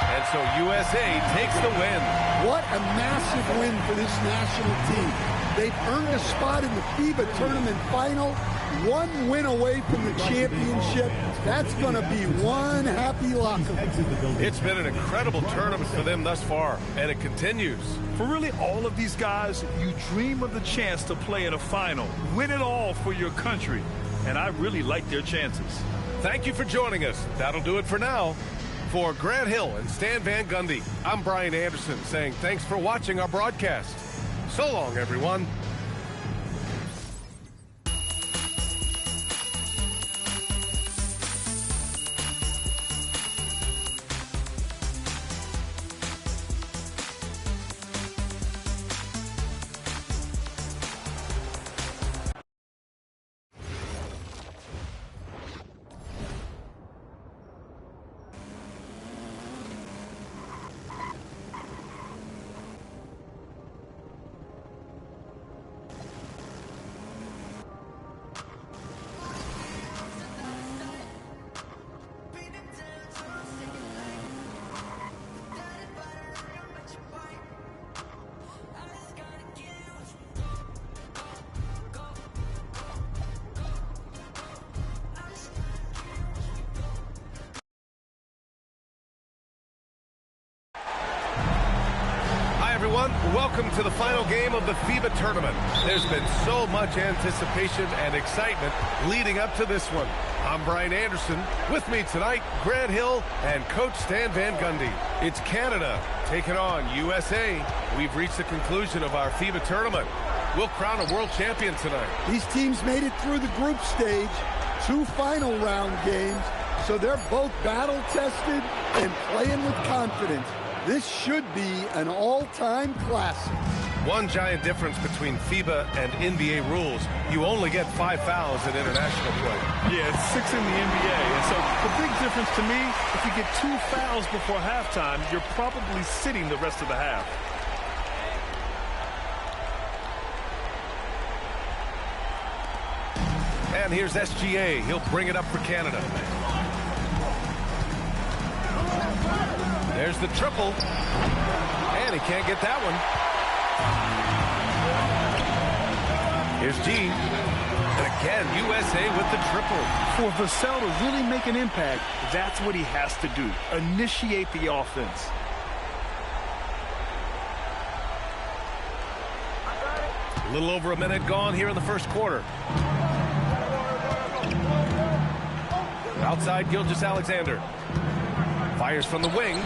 And so USA takes the win. What a massive win for this national team. They've earned a spot in the FIBA tournament final. One win away from the championship. That's going to be one happy locker. It's been an incredible tournament for them thus far, and it continues. For really all of these guys, you dream of the chance to play in a final. Win it all for your country. And I really like their chances. Thank you for joining us. That'll do it for now. For Grant Hill and Stan Van Gundy, I'm Brian Anderson saying thanks for watching our broadcast. So long, everyone. Welcome to the final game of the FIBA tournament. There's been so much anticipation and excitement leading up to this one. I'm Brian Anderson. With me tonight, Grant Hill and Coach Stan Van Gundy. It's Canada taking on USA. We've reached the conclusion of our FIBA tournament. We'll crown a world champion tonight. These teams made it through the group stage, 2 final round games, so they're both battle-tested and playing with confidence. This should be an all-time classic. One giant difference between FIBA and NBA rules, you only get 5 fouls in international play. Yeah, it's 6 in the NBA. And so the big difference to me, if you get 2 fouls before halftime, you're probably sitting the rest of the half. And here's SGA. He'll bring it up for Canada. There's the triple. And he can't get that one. Here's G. And again, USA with the triple. For Vassell to really make an impact, that's what he has to do. Initiate the offense. A little over a minute gone here in the first quarter. Outside, Gilgeous-Alexander. Fires from the wing.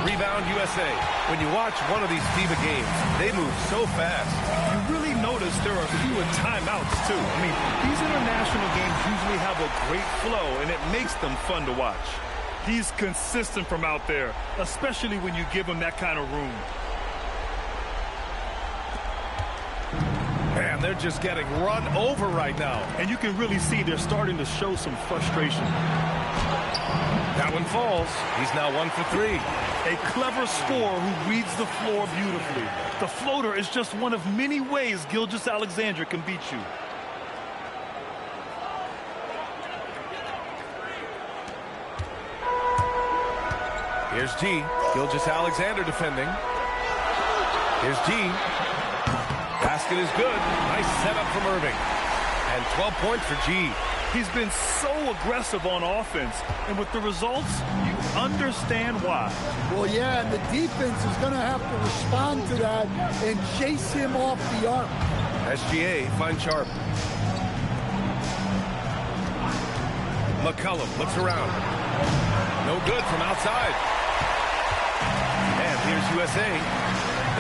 Rebound, USA. When you watch one of these FIBA games, they move so fast. You really notice there are fewer timeouts, too. I mean, these international games usually have a great flow, and it makes them fun to watch. He's consistent from out there, especially when you give him that kind of room. Man, they're just getting run over right now. And you can really see they're starting to show some frustration. That one falls. He's now 1 for 3. A clever scorer who reads the floor beautifully. The floater is just one of many ways Gilgeous-Alexander can beat you. Here's G. Gilgeous-Alexander defending. Here's G. Basket is good. Nice setup from Irving. And 12 points for G. He's been so aggressive on offense, and with the results, you understand why. Well, yeah, and the defense is going to have to respond to that and chase him off the arc. SGA finds Sharp. McCollum looks around. No good from outside. And here's USA.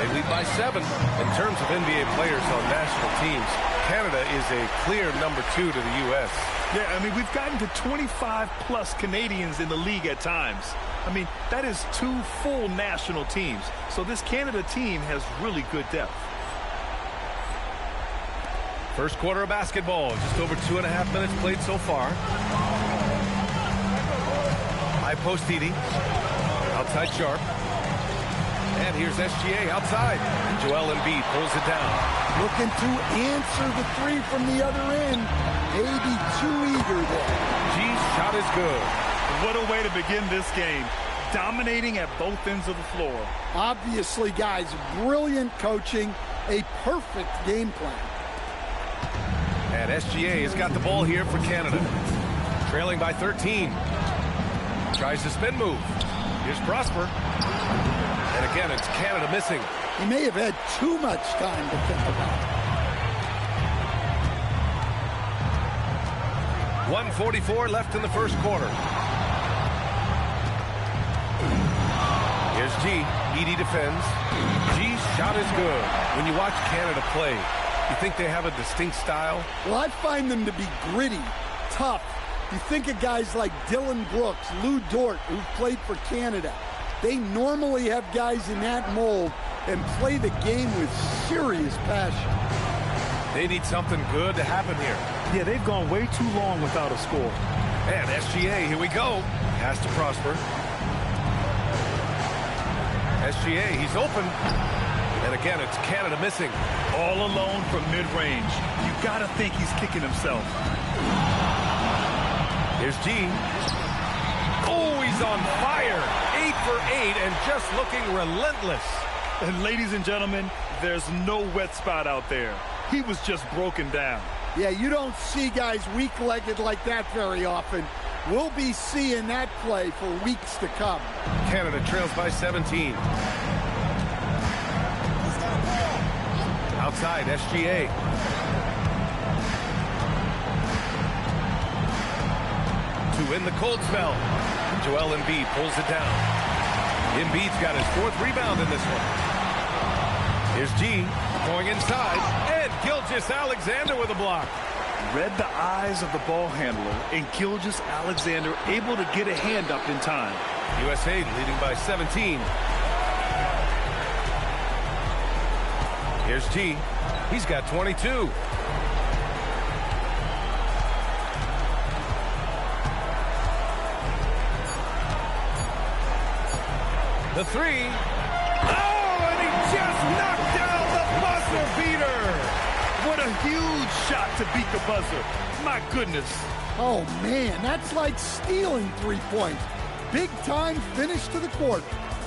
They lead by 7. In terms of NBA players on national teams, Canada is a clear number 2 to the U.S. Yeah, I mean, we've gotten to 25-plus Canadians in the league at times. I mean, that is 2 full national teams. So this Canada team has really good depth. First quarter of basketball, just over 2.5 minutes played so far. High post Edey. Outside Sharp. And here's SGA outside. Joel Embiid pulls it down. Looking to answer the 3 from the other end. Maybe too eager there. G's shot is good. What a way to begin this game. Dominating at both ends of the floor. Obviously, guys, brilliant coaching. A perfect game plan. And SGA has got the ball here for Canada. Trailing by 13. Tries the spin move. Here's Prosper. And again, it's Canada missing. He may have had too much time to think about. 1:44 left in the first quarter. G. Edie defends. G's shot is good. When you watch Canada play, you think they have a distinct style? Well, I find them to be gritty, tough. You think of guys like Dylan Brooks, Lou Dort, who've played for Canada. They normally have guys in that mold and play the game with serious passion. They need something good to happen here. Yeah, they've gone way too long without a score. And SGA, here we go. Has to Prosper. SGA, he's open. And again, it's Canada missing. All alone from mid-range. You gotta think he's kicking himself. Here's G. Oh, he's on fire. 8 for 8 and just looking relentless. And ladies and gentlemen, there's no wet spot out there. He was just broken down. Yeah, you don't see guys weak-legged like that very often. We'll be seeing that play for weeks to come. Canada trails by 17. Outside, SGA. To win the cold spell. Joel Embiid pulls it down. Embiid's got his 4th rebound in this one. Here's G going inside. And Gilgeous-Alexander with a block. Read the eyes of the ball handler, and Gilgeous-Alexander able to get a hand up in time. USA leading by 17. Here's G. He's got 22. The 3. Oh, and he just knocked down the buzzer beater. What a huge shot to beat the buzzer. My goodness. Oh, man, that's like stealing 3 points. Big-time finish to the quarter.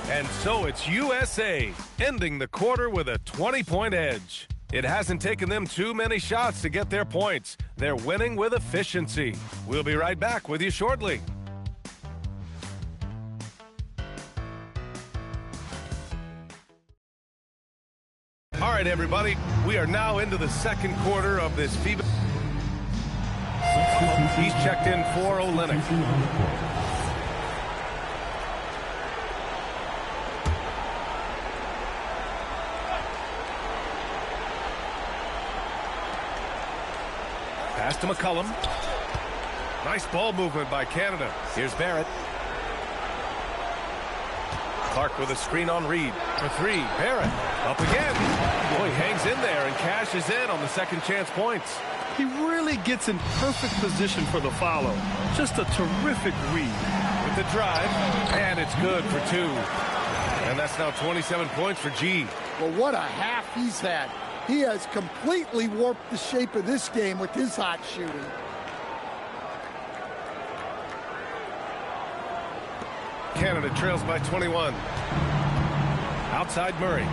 And so it's USA ending the quarter with a 20-point edge. It hasn't taken them too many shots to get their points. They're winning with efficiency. We'll be right back with you shortly. All right, everybody, we are now into the second quarter of this FIBA. He's checked in for Olynyk. Pass to McCollum. Nice ball movement by Canada. Here's Barrett. Clark with a screen on Reed for 3. Barrett up again. Boy, hangs in there and cashes in on the second chance points. He really gets in perfect position for the follow. Just a terrific read. With the drive, and it's good for 2. And that's now 27 points for G. Well, what a half he's had. He has completely warped the shape of this game with his hot shooting. Canada trails by 21. Outside Murray.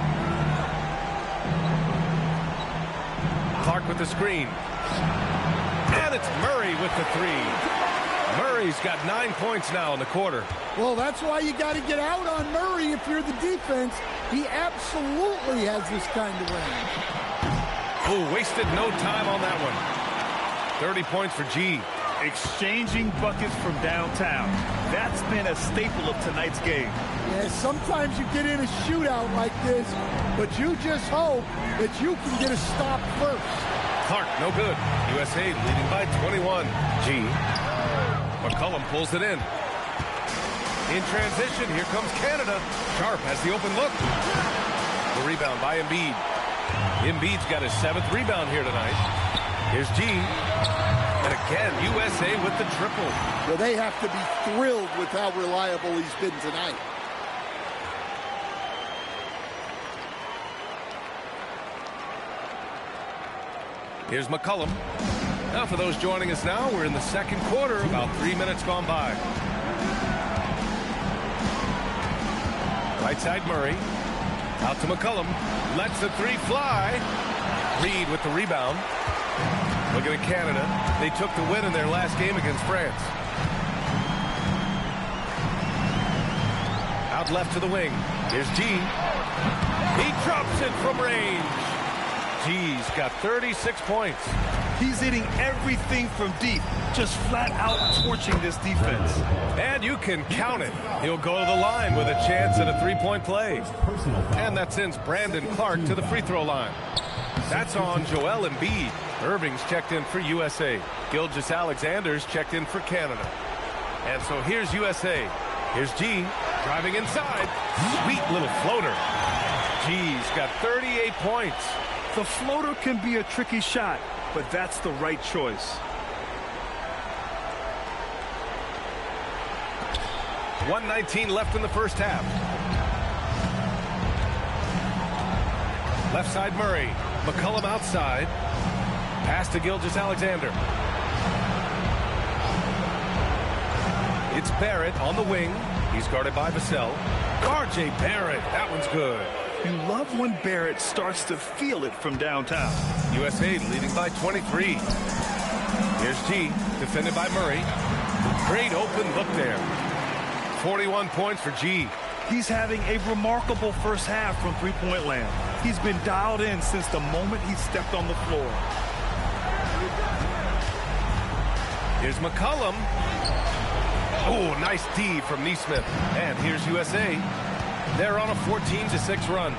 Clark with the screen. And it's Murray with the 3. Murray's got 9 points now in the quarter. Well, that's why you got to get out on Murray if you're the defense. He absolutely has this kind of range. Oh, wasted no time on that one. 30 points for G. Exchanging buckets from downtown. That's been a staple of tonight's game. Yeah, sometimes you get in a shootout like this, but you just hope that you can get a stop first. Clark, no good. USA leading by 21. G. McCollum pulls it in. In transition, here comes Canada. Sharp has the open look. The rebound by Embiid. Embiid's got his 7th rebound here tonight. Here's G. And again, USA with the triple. Well, they have to be thrilled with how reliable he's been tonight. Here's McCollum. Now for those joining us now, we're in the second quarter, about 3 minutes gone by. Right side Murray. Out to McCollum. Lets the 3 fly. Reed with the rebound. Looking at Canada. They took the win in their last game against France. Out left to the wing. Here's G. He drops it from range. G's got 36 points. He's hitting everything from deep, just flat out torching this defense. And you can count it. He'll go to the line with a chance at a three-point play. And that sends Brandon Clark to the free throw line. That's on Joel Embiid. Irving's checked in for USA. Gilgeous-Alexander's checked in for Canada. And so here's USA. Here's G driving inside. Sweet little floater. G's got 38 points. The floater can be a tricky shot, but that's the right choice. .119 left in the first half. Left side Murray. McCollum outside. Pass to Gilgeous-Alexander. It's Barrett on the wing. He's guarded by Vassell. R.J. Barrett. That one's good. You love when Barrett starts to feel it from downtown. USA leading by 23. Here's G, defended by Murray. Great open look there. 41 points for G. He's having a remarkable first half from three-point land. He's been dialed in since the moment he stepped on the floor. Here's McCollum. Oh, nice D from Neesmith. And here's USA. They're on a 14-6 run.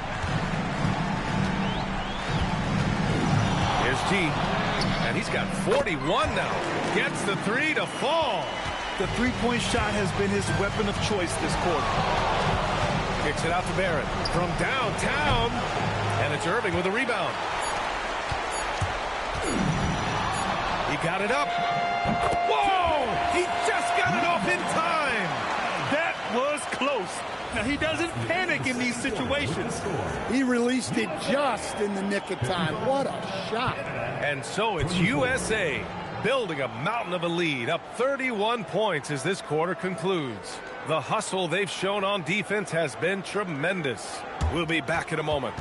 Here's G. And he's got 41 now. Gets the three to fall. The three-point shot has been his weapon of choice this quarter. Kicks it out to Barrett from downtown. And it's Irving with a rebound. He got it up. Whoa! He just got it off in time. That was close. Now, he doesn't panic in these situations. He released it just in the nick of time. What a shot. And so it's USA building a mountain of a lead, up 31 points as this quarter concludes. The hustle they've shown on defense has been tremendous. We'll be back in a moment.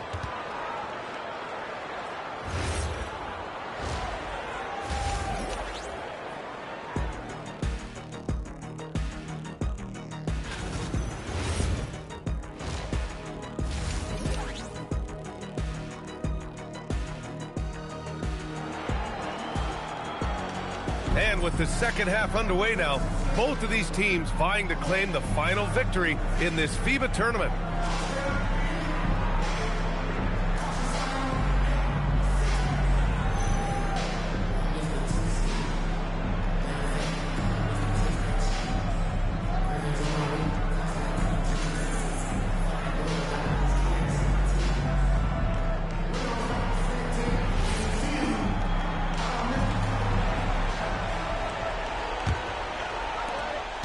And with the second half underway now, both of these teams vying to claim the final victory in this FIBA tournament.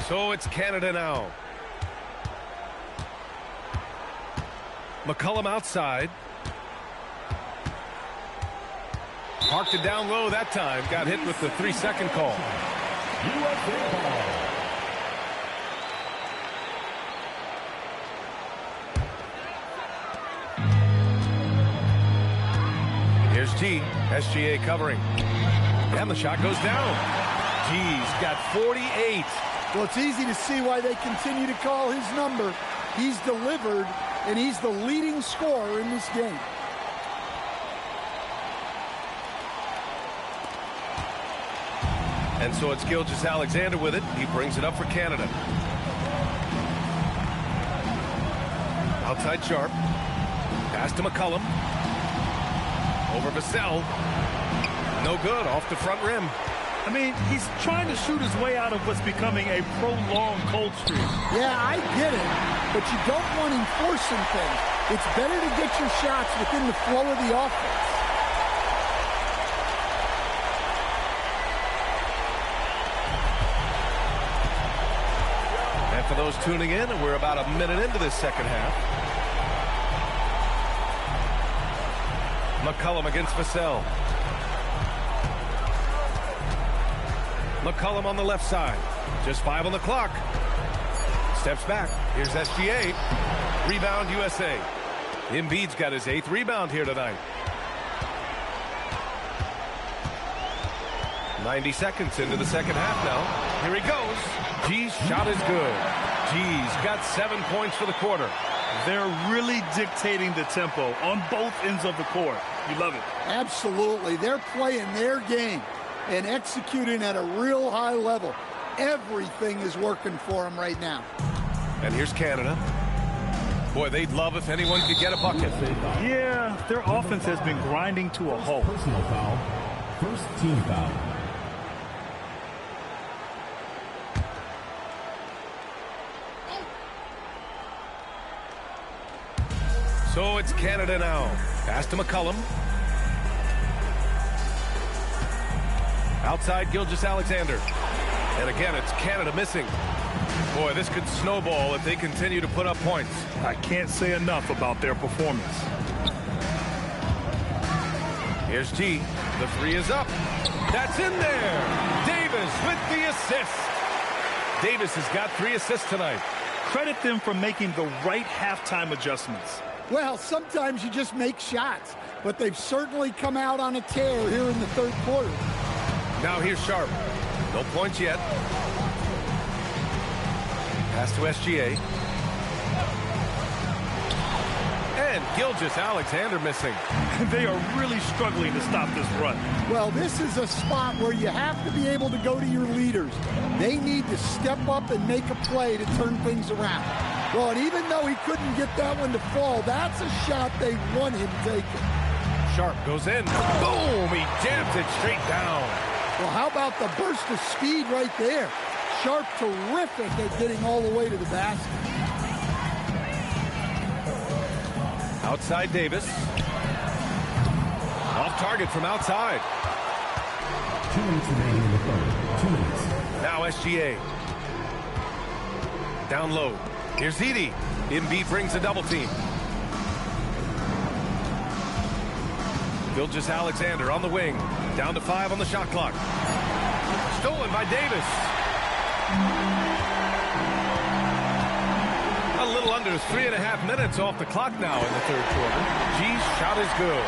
So it's Canada now. McCollum outside. Parked it down low that time. Got hit with the 3-second call. Here's G. SGA covering. And the shot goes down. G's got 48. Well, it's easy to see why they continue to call his number. He's delivered, and he's the leading scorer in this game. And so it's Gilgeous-Alexander with it. He brings it up for Canada. Outside Sharp. Pass to McCollum. Over Vassell. No good. Off the front rim. I mean, he's trying to shoot his way out of what's becoming a prolonged cold streak. Yeah, I get it, but you don't want him forcing things. It's better to get your shots within the flow of the offense. And for those tuning in, we're about a minute into this second half. McCollum against Vassell. McCollum on the left side. Just 5 on the clock. Steps back. Here's SGA. Rebound USA. Embiid's got his 8th rebound here tonight. 90 seconds into the second half now. Here he goes. G's shot is good. G's got 7 points for the quarter. They're really dictating the tempo on both ends of the court. You love it. Absolutely. They're playing their game and executing at a real high level. Everything is working for them right now. And here's Canada. Boy, they'd love if anyone could get a bucket. Yeah, their offense has been grinding to a halt. Personal foul. First team foul. So it's Canada now. Pass to McCullum. Outside Gilgeous-Alexander. And again, it's Canada missing. Boy, this could snowball if they continue to put up points. I can't say enough about their performance. Here's G. The three is up. That's in there. Davis with the assist. Davis has got 3 assists tonight. Credit them for making the right halftime adjustments. Well, sometimes you just make shots, but they've certainly come out on a tear here in the third quarter. Now here's Sharp. No points yet. Pass to SGA. And Gilgeous-Alexander missing. They are really struggling to stop this run. Well, this is a spot where you have to be able to go to your leaders. They need to step up and make a play to turn things around. Well, and even though he couldn't get that one to fall, that's a shot they want him taking. Sharp goes in. Boom! He jams it straight down. Well, how about the burst of speed right there? Sharp terrific at getting all the way to the basket. Outside Davis. Off target from outside. 2 minutes remaining in the third. 2 minutes. Now SGA. Down low. Here's Edie. Embiid brings a double team. Gilgeous-Alexander on the wing. Down to 5 on the shot clock. Stolen by Davis. A little under 3.5 minutes off the clock now in the third quarter. G's shot is good.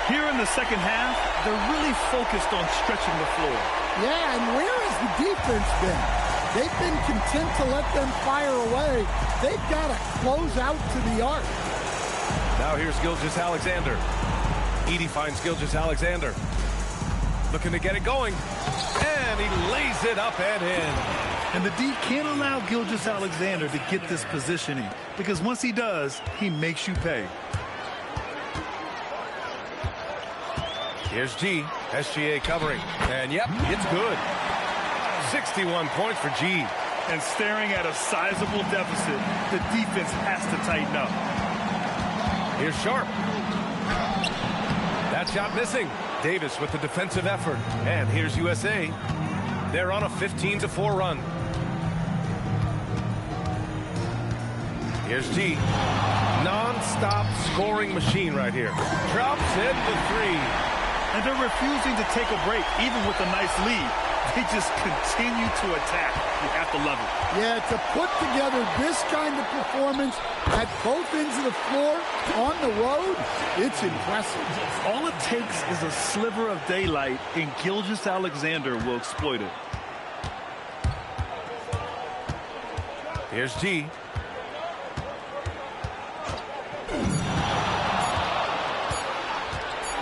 Here in the second half, they're really focused on stretching the floor. Yeah, and where has the defense been? They've been content to let them fire away. They've got to close out to the arc. Now here's Gilgeous-Alexander. Edie finds Gilgeous-Alexander. Looking to get it going. And he lays it up and in. And the D can't allow Gilgeous-Alexander to get this positioning, because once he does, he makes you pay. Here's G. SGA covering. And yep, it's good. 61 points for G. And staring at a sizable deficit, the defense has to tighten up. Here's Sharp. That shot missing. Davis with the defensive effort. And here's USA. They're on a 15-4 run. Here's G. Non-stop scoring machine right here. Drops in the 3. And they're refusing to take a break, even with a nice lead. They just continue to attack. You have to love it. Yeah, to put together this kind of performance at both ends of the floor on the road, it's impressive. All it takes is a sliver of daylight, and Gilgeous-Alexander will exploit it. Here's G.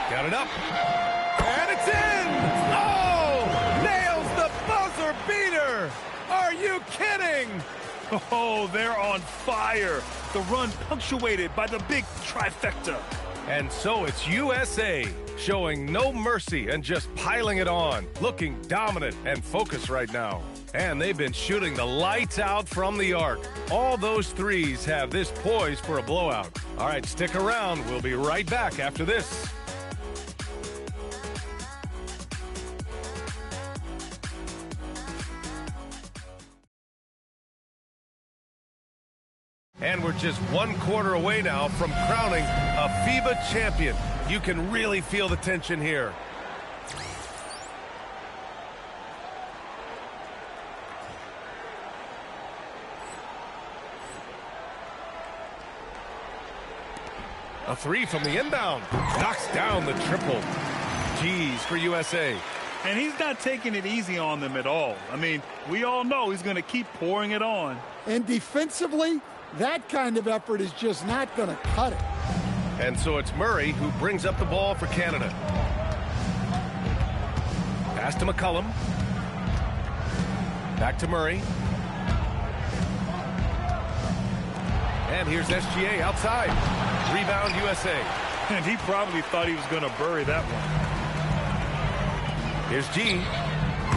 Got it up. And it's in! Oh! Nails the buzzer beater! Are you kidding? Oh, they're on fire. The run punctuated by the big trifecta. And so it's USA showing no mercy and just piling it on, looking dominant and focused right now. And they've been shooting the lights out from the arc. All those threes have this poised for a blowout. All right, stick around. We'll be right back after this. And we're just 1 quarter away now from crowning a FIBA champion. You can really feel the tension here. A 3 from the inbound. Knocks down the triple. G's for USA. And he's not taking it easy on them at all. I mean, we all know he's going to keep pouring it on. And defensively, That kind of effort is just not going to cut it. And so it's Murray who brings up the ball for Canada. Pass to McCollum. Back to Murray. And here's SGA outside. Rebound USA. And he probably thought he was going to bury that one. Here's G.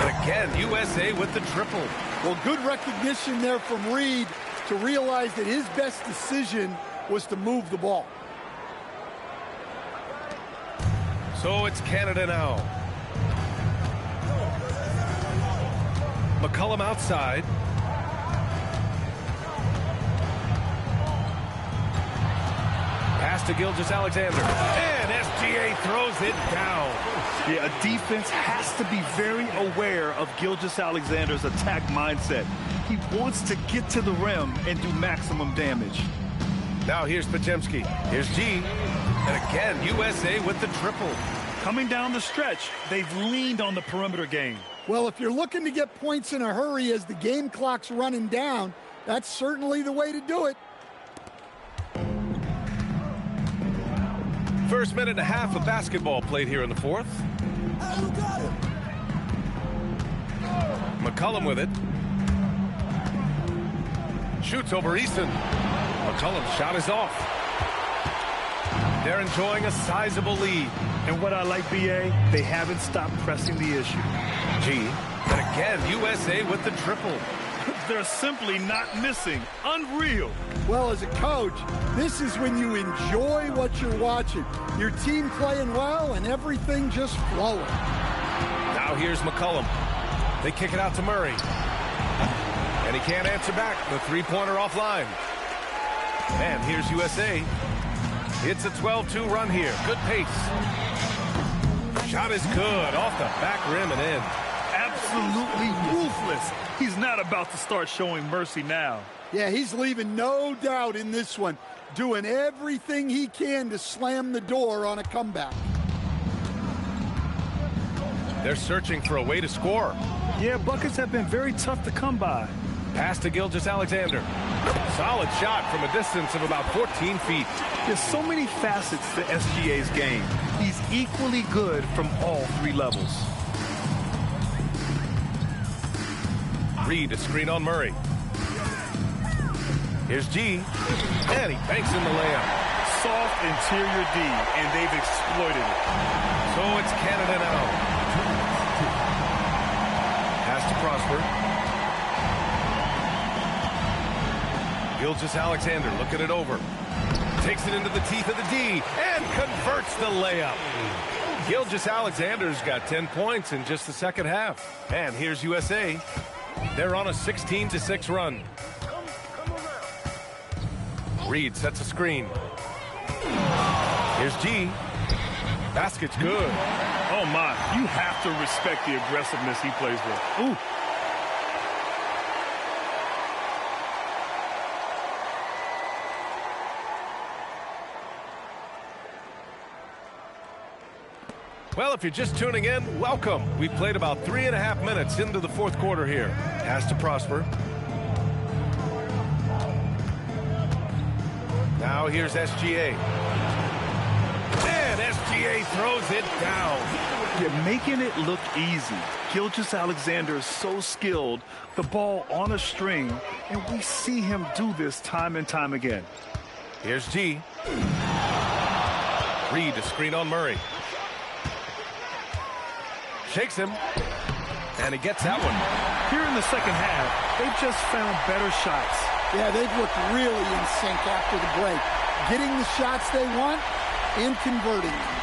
And again, USA with the triple. Well, good recognition there from Reed to realize that his best decision was to move the ball. So it's Canada now. McCollum outside. Pass to Gilgeous-Alexander. And SGA throws it down. Yeah, a defense has to be very aware of Gilgeous-Alexander's attack mindset. He wants to get to the rim and do maximum damage. Now here's Podziemski. Here's G. And again, USA with the triple. Coming down the stretch, they've leaned on the perimeter game. Well, if you're looking to get points in a hurry as the game clock's running down, that's certainly the way to do it. First minute and a half of basketball played here in the fourth. McCollum with it. Shoots over Easton. McCollum's shot is off. They're enjoying a sizable lead. And what I like, BA, they haven't stopped pressing the issue. G. And again, USA with the triple. They're simply not missing. Unreal. Well, as a coach, this is when you enjoy what you're watching. Your team playing well and everything just flowing. Now here's McCollum. They kick it out to Murray. And he can't answer back. The three-pointer offline. And here's USA. It's a 12-2 run here. Good pace. Shot is good. Off the back rim and in. Absolutely ruthless. He's not about to start showing mercy now. Yeah, he's leaving no doubt in this one. Doing everything he can to slam the door on a comeback. They're searching for a way to score. Yeah, buckets have been very tough to come by. Pass to Gilgeous-Alexander. Solid shot from a distance of about 14 feet. There's so many facets to SGA's game. He's equally good from all three levels. Reed a screen on Murray. Here's G. And he banks in the layup. Soft interior D, and they've exploited it. So it's Canada now. Pass to Prosper. Gilgeous-Alexander looking it over. Takes it into the teeth of the D and converts the layup. Gilgeous-Alexander's got 10 points in just the second half. And here's USA. They're on a 16-6 run. Reed sets a screen. Here's G. Basket's good. Oh, my. You have to respect the aggressiveness he plays with. Ooh. Well, if you're just tuning in, welcome. We've played about 3.5 minutes into the fourth quarter here. Pass to Prosper. Now here's SGA. And SGA throws it down. You're making it look easy. Gilgeous-Alexander is so skilled. The ball on a string, and we see him do this time and time again. Here's G. Reed to screen on Murray. Shakes him, and he gets that one. Here in the second half, they've just found better shots. Yeah, they've looked really in sync after the break. Getting the shots they want and converting them.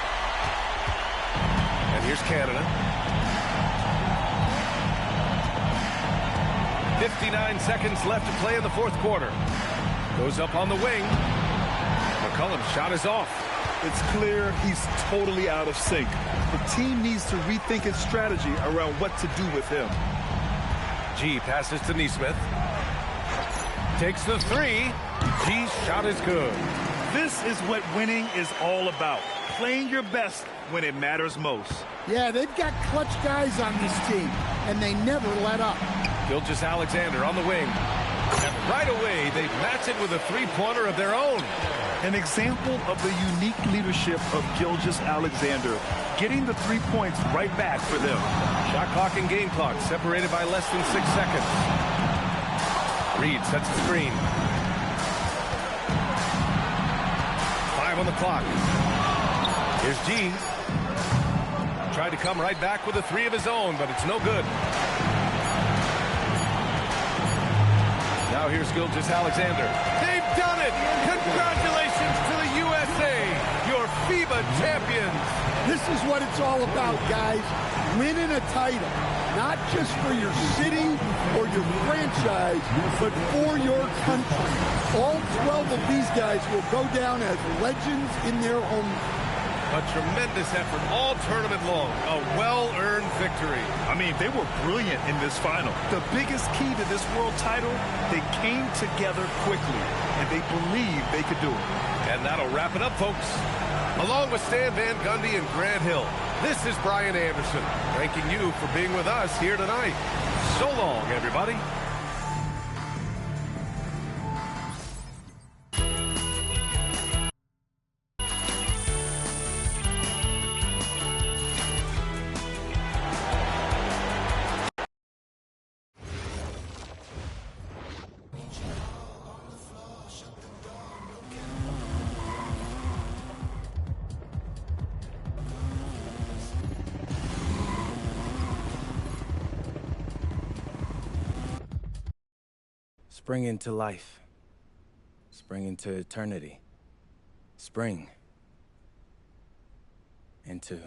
And here's Canada. 59 seconds left to play in the fourth quarter. Goes up on the wing. McCollum's shot is off. It's clear he's totally out of sync. The team needs to rethink its strategy around what to do with him. G passes to Nesmith. Takes the three. G's shot is good. This is what winning is all about. Playing your best when it matters most. Yeah, they've got clutch guys on this team, and they never let up. Gilgeous-Alexander on the wing. And Right away, they match it with a three-pointer of their own. An example of the unique leadership of Gilgeous Alexander, getting the 3 points right back for them. Shot clock and game clock separated by less than 6 seconds. Reed sets the screen. 5 on the clock. Here's G. Tried to come right back with a 3 of his own, but it's no good. Now here's Gilgeous Alexander. They've done it! Congratulations to the USA, your FIBA champions! This is what it's all about, guys. Winning a title. Not just for your city or your franchise, but for your country. All 12 of these guys will go down as legends in their home. A tremendous effort all tournament long. A well-earned victory. I mean, they were brilliant in this final. The biggest key to this world title, they came together quickly, and they believed they could do it. And that'll wrap it up, folks. Along with Stan Van Gundy and Grant Hill, this is Brian Anderson, thanking you for being with us here tonight. So long, everybody. Spring into life. Spring into eternity. Spring into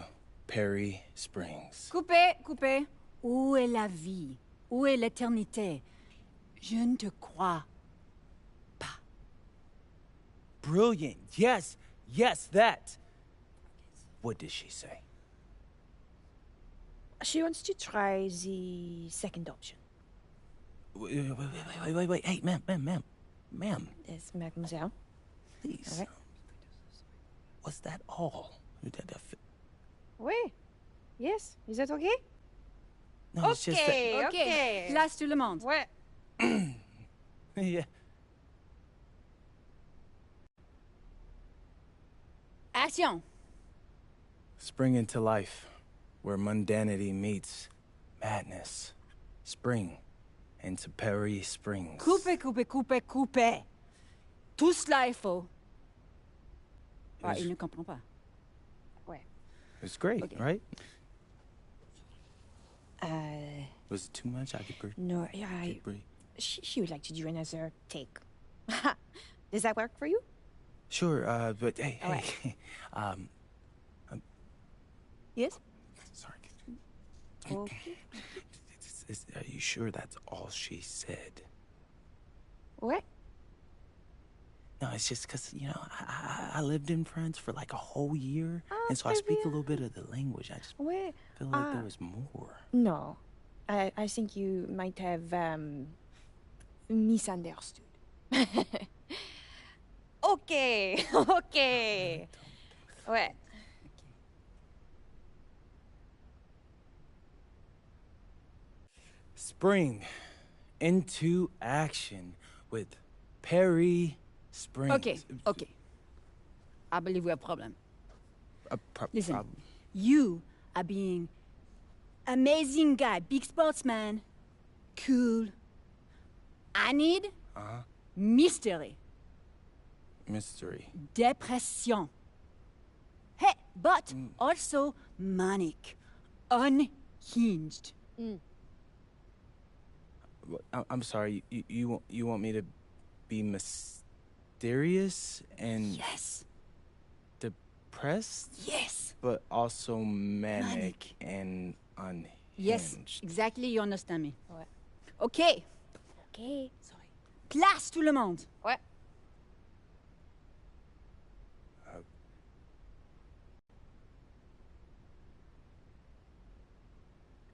Perry Springs. Coupé, coupé. Où est la vie? Où est l'éternité? Je ne te crois pas. Brilliant. Yes, yes, that. What did she say? She wants to try the second option. Wait. Hey, ma'am. Yes, mademoiselle. Please. All right. Was that all? Oui. Yes. Is that okay? No, it's just that... Ok. Place tout le monde. Ouais. Yeah. Action. Spring into life, where mundanity meets madness. Spring into Perry Springs. Coupé. Tout cela est faux. Ah, il ne comprend pas. Ouais. It's great, Okay. right? Was it too much? I could breathe. No, she would like to do another take. Does that work for you? Sure, but hey, All right. hey. Yes. Sorry. Okay. Are you sure that's all she said? Ouais. No, it's just because, you know, I lived in France for like a whole year, and so I très speak a bien. little bit of the language. I just Ouais. feel like there was more. No. I think you might have misunderstood. Okay. Okay. Ouais. Spring into action with Perry Springs. Okay. I believe we have a problem. Listen, problem. you are being amazing guy, big sportsman, cool. I need mystery, Mystery. depression. Hey, but also manic, unhinged. I'm sorry. You want me to be mysterious and Yes, depressed, yes, but also manic and unhinged. yes. Exactly, you understand me. Ouais. Okay. Okay. Sorry. Place tout le monde. Ouais.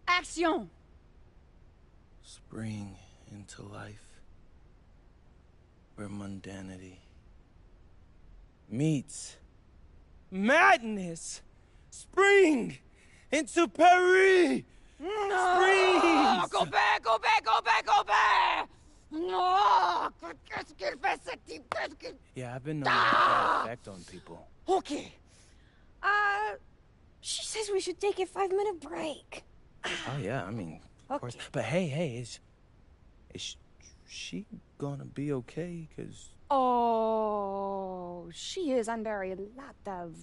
Action. Spring into life, where mundanity meets madness. Spring into Paris. Spring. Go back. Oh, qu'est-ce qu'il fait, ce type? Yeah, I've been known to have that effect on people. Okay. She says we should take a 5-minute break. Oh, yeah, I mean, of course. But hey, is she gonna be okay? Because... Oh, she is under a lot of,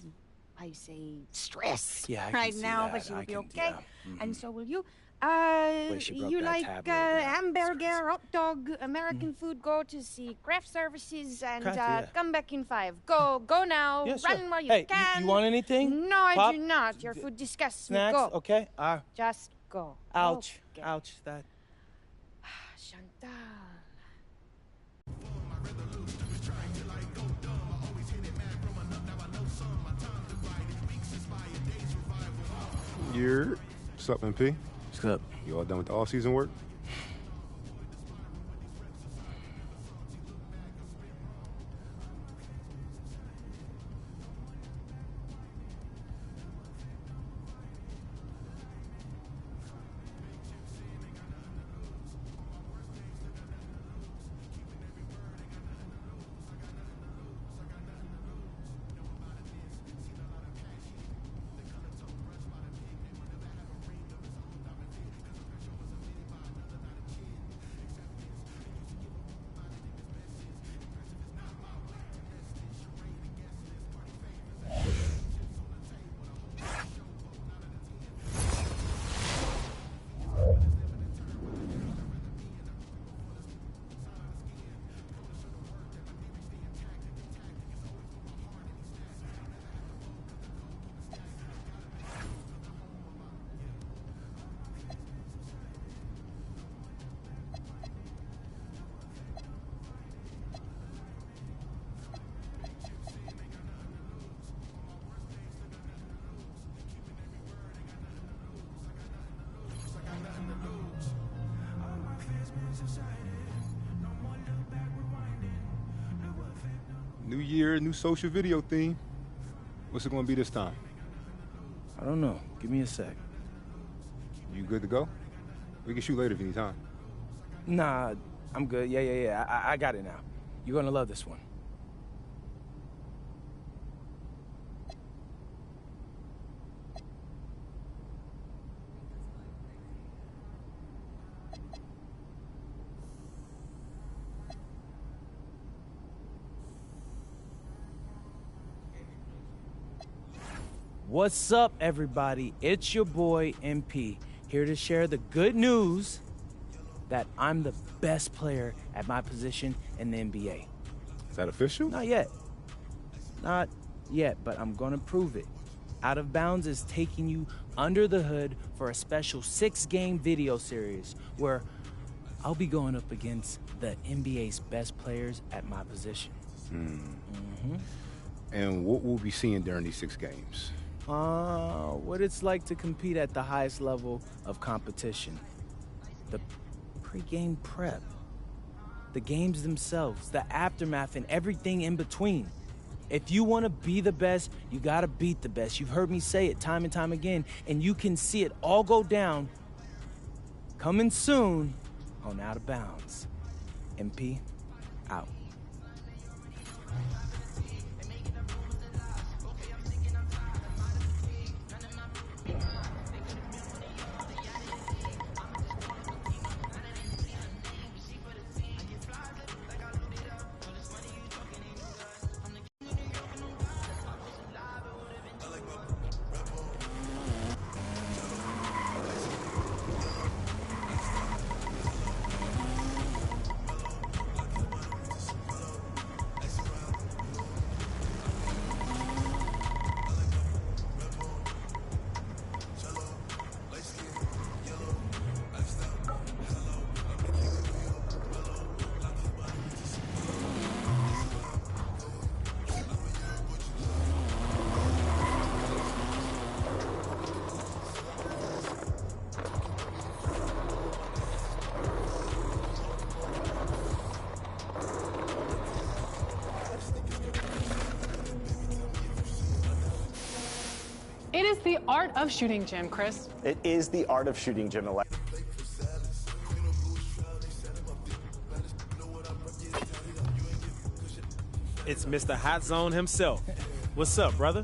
I say, stress right now, but she will be okay. And so will you. You like hamburger, hot dog, American food, go to see craft services, and come back in 5. Go now, run while you can. You want anything? No, I do not. Your food disgusts me. Go. Okay. Just go. Ouch. Okay. Ouch. That. Chantal. Year. What's up, MP? What's up? You all done with the all-season work? New year, new social video theme. What's it gonna be this time? I don't know. Give me a sec. You good to go? We can shoot later if you need time. Nah, I'm good. Yeah. I got it now. You're gonna love this one. What's up, everybody? It's your boy, MP, here to share the good news that I'm the best player at my position in the NBA. Is that official? Not yet. Not yet, but I'm gonna prove it. Out of Bounds is taking you under the hood for a special 6-game video series where I'll be going up against the NBA's best players at my position. And what we'll be seeing during these 6 games? What it's like to compete at the highest level of competition. The pre-game prep, the games themselves, the aftermath, and everything in between. If you want to be the best, you got to beat the best. You've heard me say it time and time again, and you can see it all go down coming soon on Out of Bounds. MP, out. It is the art of shooting, Jim, Chris. It is the art of shooting, Jim. It's Mr. Hot Zone himself. What's up, brother?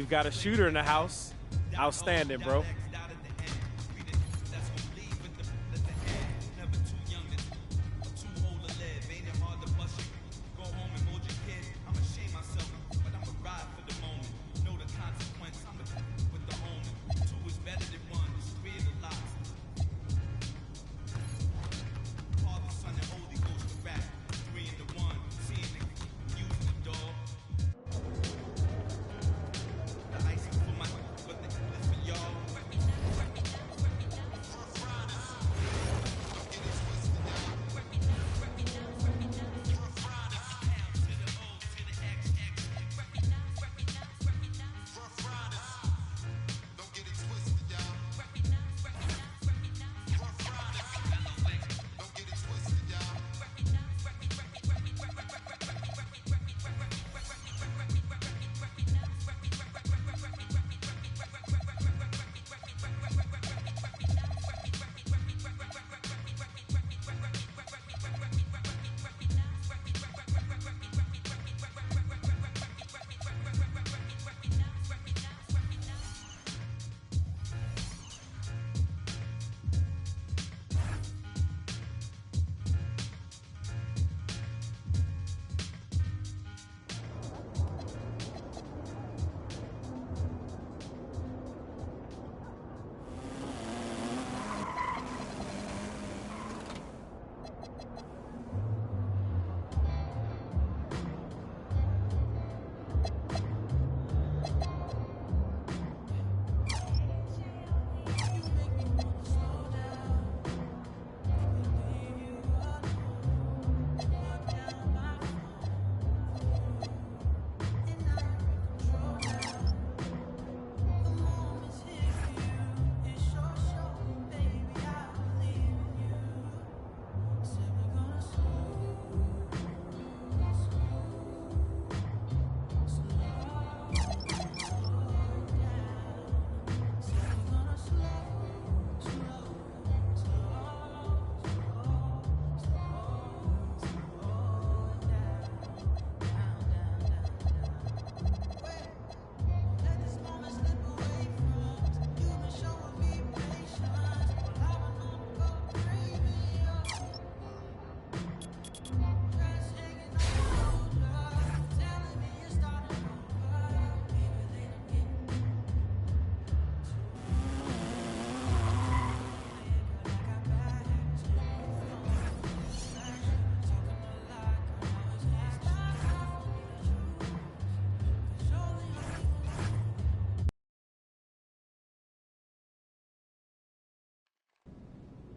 We've got a shooter in the house. Outstanding, bro.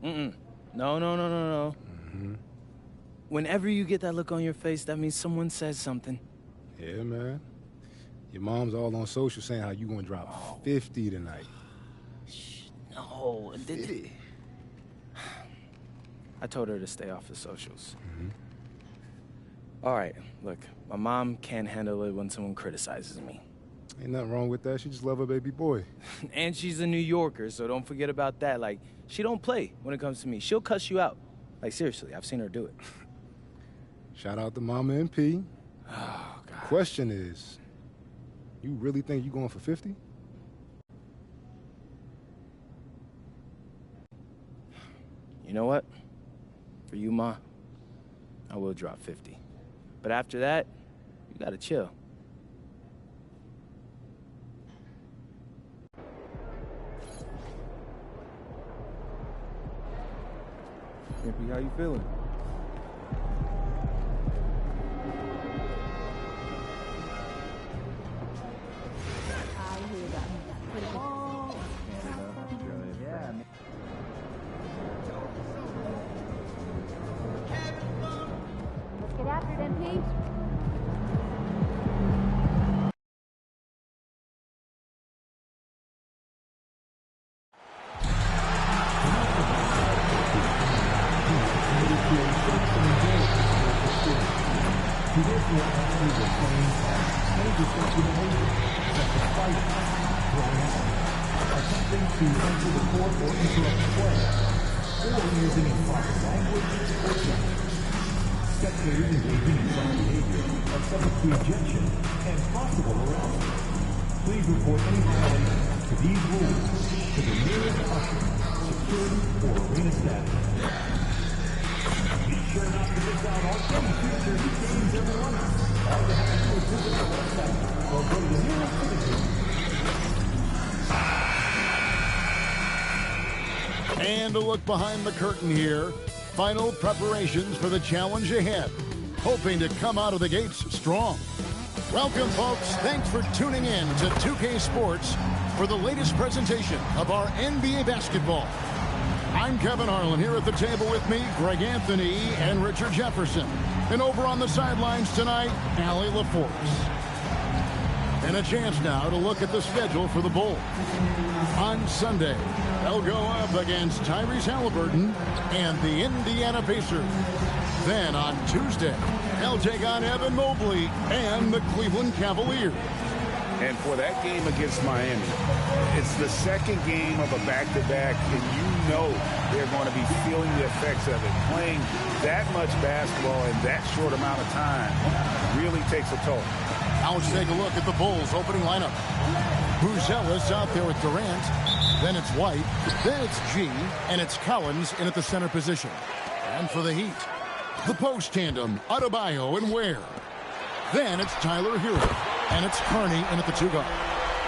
No. Whenever you get that look on your face, that means someone says something. Yeah, man. Your mom's all on social saying how you gonna drop 50 tonight. No. 50. I told her to stay off the socials. All right, look, my mom can't handle it when someone criticizes me. Ain't nothing wrong with that. She just love her baby boy. And she's a New Yorker, so don't forget about that. Like, she don't play when it comes to me. She'll cuss you out. Like, seriously, I've seen her do it. Shout out to Mama and P. Oh, God. Question is, you really think you going for 50? You know what? For you, Ma, I will drop 50. But after that, you gotta chill. MP, how you feeling? Let's get after it, MP. Attempting to enter the court or interrupt play, or using improper language or gestures. Spectators engaging in such behavior are subject to ejection and possible arousal. Please report any violations to these rules to the nearest usher, security, or arena staff. Be sure not to miss out on any future games, everyone. All you have to do is visit the website or go to the nearest citizen. And a look behind the curtain here. Final preparations for the challenge ahead. Hoping to come out of the gates strong. Welcome, folks. Thanks for tuning in to 2K Sports for the latest presentation of our NBA basketball. I'm Kevin Harlan. Here at the table with me, Greg Anthony and Richard Jefferson. And over on the sidelines tonight, Allie LaForce. And a chance now to look at the schedule for the Bulls. On Sunday, they'll go up against Tyrese Halliburton and the Indiana Pacers. Then on Tuesday, they'll take on Evan Mobley and the Cleveland Cavaliers. And for that game against Miami, it's the second game of a back-to-back, and you know they're going to be feeling the effects of it. Playing that much basketball in that short amount of time really takes a toll. Now let's take a look at the Bulls' opening lineup. Buzelis out there with Durant. Then it's White. Then it's G. And it's Collins in at the center position. And for the Heat, the post tandem, Adebayo and Ware. Then it's Tyler Hero. And it's Carney in at the two guard.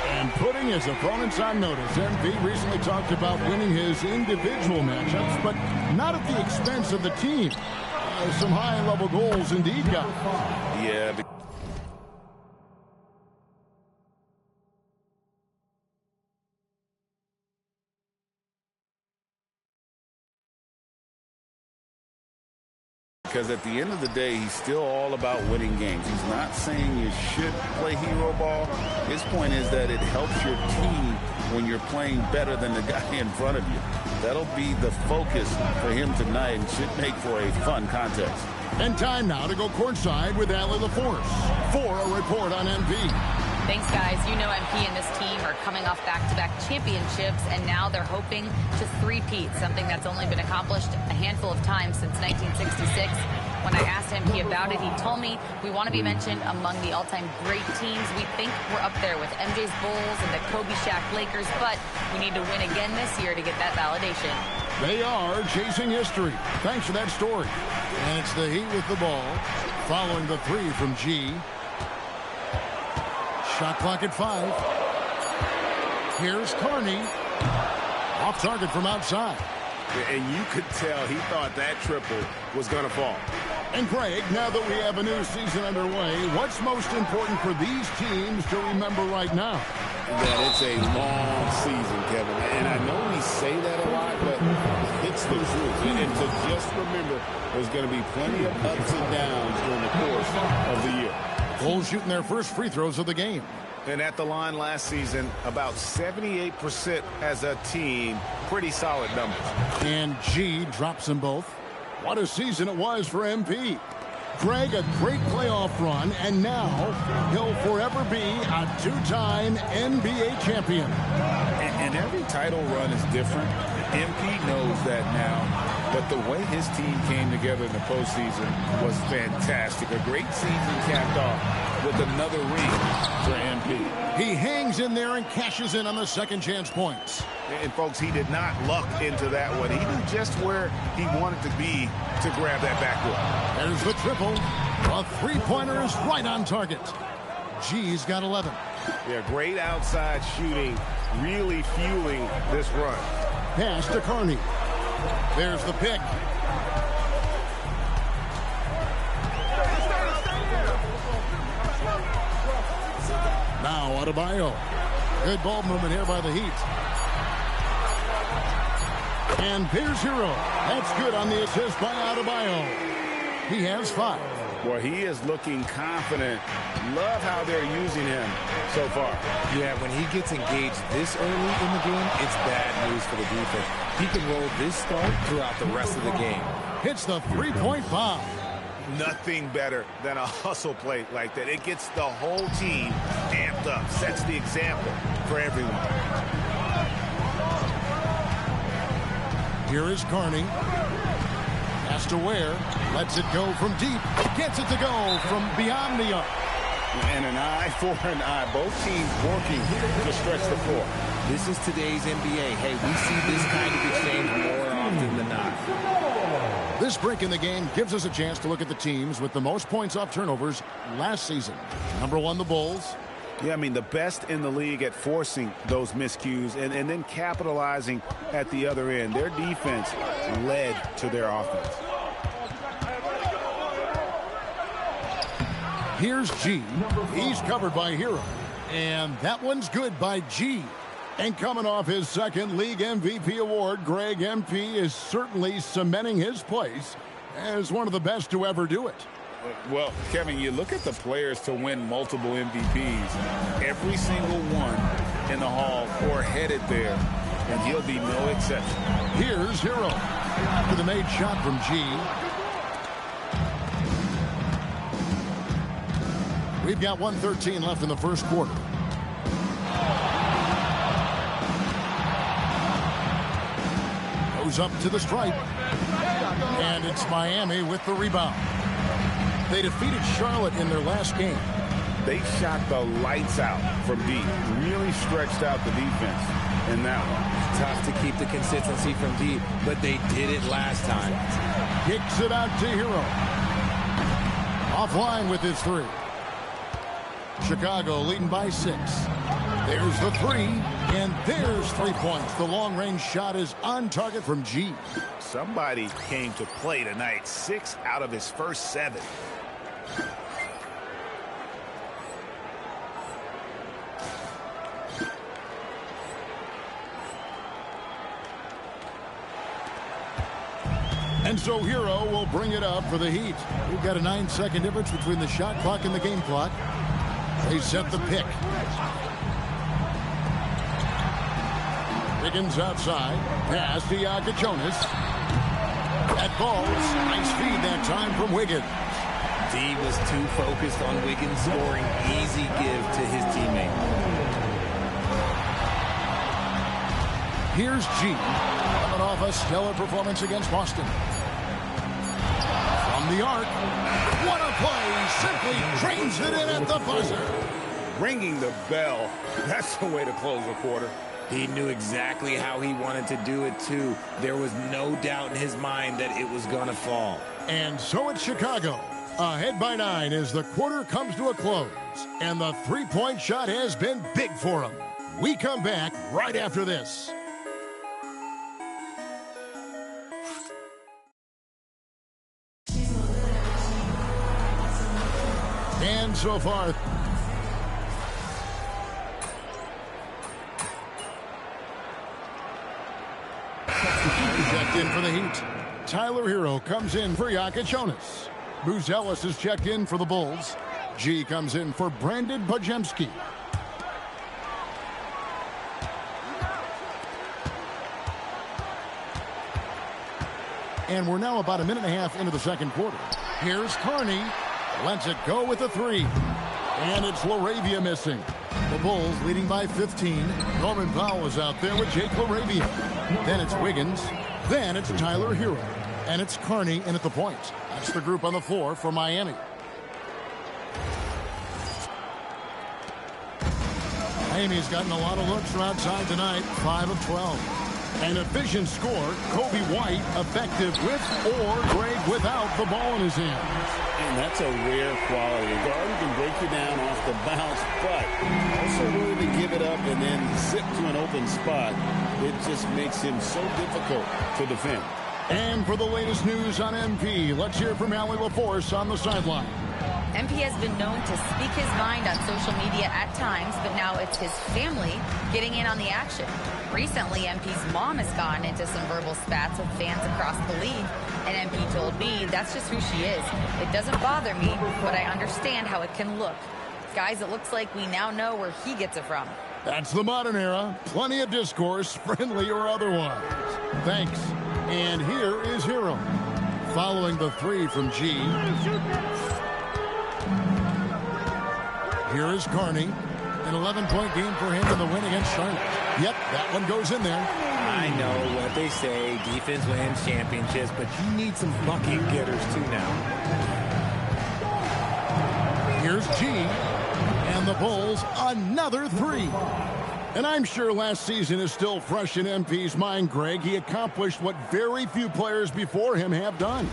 And putting his opponents on notice, MP recently talked about winning his individual matchups, but not at the expense of the team. Some high-level goals indeed, guys. Yeah, because at the end of the day, he's still all about winning games. He's not saying you should play hero ball. His point is that it helps your team when you're playing better than the guy in front of you. That'll be the focus for him tonight and should make for a fun contest. And time now to go courtside with Allie LaForce for a report on MP. Thanks, guys. You know MP and this team are coming off back-to-back championships, and now they're hoping to three-peat, something that's only been accomplished a handful of times since 1966. When I asked MP about it, he told me we want to be mentioned among the all-time great teams. We think we're up there with MJ's Bulls and the Kobe Shaq Lakers, but we need to win again this year to get that validation. They are chasing history. Thanks for that story. And it's the Heat with the ball, following the three from G. Shot clock at 5. Here's Carney. Off target from outside. And you could tell he thought that triple was going to fall. And Craig, now that we have a new season underway, what's most important for these teams to remember right now? that it's a long season, Kevin. And I know we say that a lot, but it's the truth. And to just remember, there's going to be plenty of ups and downs during the course of the year. Bulls shooting their first free throws of the game. And at the line last season, about 78% as a team. Pretty solid numbers. And G drops them both. What a season it was for MP. Greg, a great playoff run, and now he'll forever be a two-time NBA champion. And every title run is different. MP knows that now. But the way his team came together in the postseason was fantastic. A great season capped off with another ring for MP. He hangs in there and cashes in on the second chance points. And, folks, he did not luck into that one. He knew just where he wanted to be to grab that backboard. There's the triple. A three-pointer is right on target. G's got 11. Yeah, great outside shooting, really fueling this run. Pass to Carney. There's the pick. Now Adebayo. Good ball movement here by the Heat. And here's Hero. That's good on the assist by Adebayo. He has 5. Well, he is looking confident. Love how they're using him so far. Yeah, when he gets engaged this early in the game, it's bad news for the defense. He can roll this start throughout the rest of the game. Hits the three-point bomb. Nothing better than a hustle play like that. It gets the whole team amped up, sets the example for everyone. Here is Carney. Pass to Ware. Lets it go from deep. Gets it to go from beyond the arc. And an eye for an eye. Both teams working to stretch the floor. This is today's NBA. Hey, we see this kind of exchange more often than not. This break in the game gives us a chance to look at the teams with the most points off turnovers last season. Number 1, the Bulls. Yeah, I mean, the best in the league at forcing those miscues and then capitalizing at the other end. Their defense led to their offense. Here's G. He's covered by Hero. And that one's good by G. And coming off his second league MVP award, Greg MP is certainly cementing his place as one of the best to ever do it. Well, Kevin, you look at the players to win multiple MVPs. Every single one in the hall or headed there, and he'll be no exception. Here's Hero with a made shot from G. We've got 1:13 left in the first quarter. Goes up to the stripe. And it's Miami with the rebound. They defeated Charlotte in their last game. They shot the lights out from deep. Really stretched out the defense in that one. Tough to keep the consistency from deep, but they did it last time. Kicks it out to Hero. Offline with his 3. Chicago leading by 6. There's the 3, and there's 3 points. The long-range shot is on target from G. Somebody came to play tonight. 6 out of his first 7. And so Hero will bring it up for the Heat. We've got a 9-second difference between the shot clock and the game clock. They set the pick. Wiggins outside. Pass to Jonas. That ball's nice feed that time from Wiggins. D was too focused on Wiggins scoring. Easy give to his teammate. Here's G. Coming off a stellar performance against Boston. From the arc. What a play. Simply drains it in at the buzzer. Ringing the bell. That's the way to close a quarter. He knew exactly how he wanted to do it, too. There was no doubt in his mind that it was going to fall. And so it's Chicago. Ahead by 9 as the quarter comes to a close. And the three-point shot has been big for him. We come back right after this. And so far, Checked in for the Heat. Tyler Hero comes in for Yaka Jonas. Booz Ellis is checked in for the Bulls. G comes in for Brandon Pajemski. And we're now about a minute and a half into the second quarter. Here's Carney. Lets it go with a three. And it's Laravia missing. The Bulls leading by 15. Norman Powell is out there with Jake Laravia. Then it's Wiggins. Then it's Tyler Hero. And it's Carney in at the point. That's the group on the floor for Miami. Miami's gotten a lot of looks from outside tonight. 5 of 12. An efficient score. Kobe White effective with or great without the ball in his hands. And that's a rare quality. A guard who can break you down off the bounce, but also willing to give it up and then zip to an open spot. It just makes him so difficult to defend. And for the latest news on MP, let's hear from Allie LaForce on the sideline. MP has been known to speak his mind on social media at times, but now it's his family getting in on the action. Recently, MP's mom has gotten into some verbal spats with fans across the league, and MP told me that's just who she is. It doesn't bother me, but I understand how it can look. Guys, it looks like we now know where he gets it from. That's the modern era. Plenty of discourse, friendly or otherwise. Thanks. And here is Hero. Following the three from G. Here is Carney. An 11-point game for him in the win against Charlotte. Yep, that one goes in there. I know what they say. Defense wins championships, but you need some bucket getters too now. Here's G. And the Bulls, another three. And I'm sure last season is still fresh in MP's mind, Greg. He accomplished what very few players before him have done.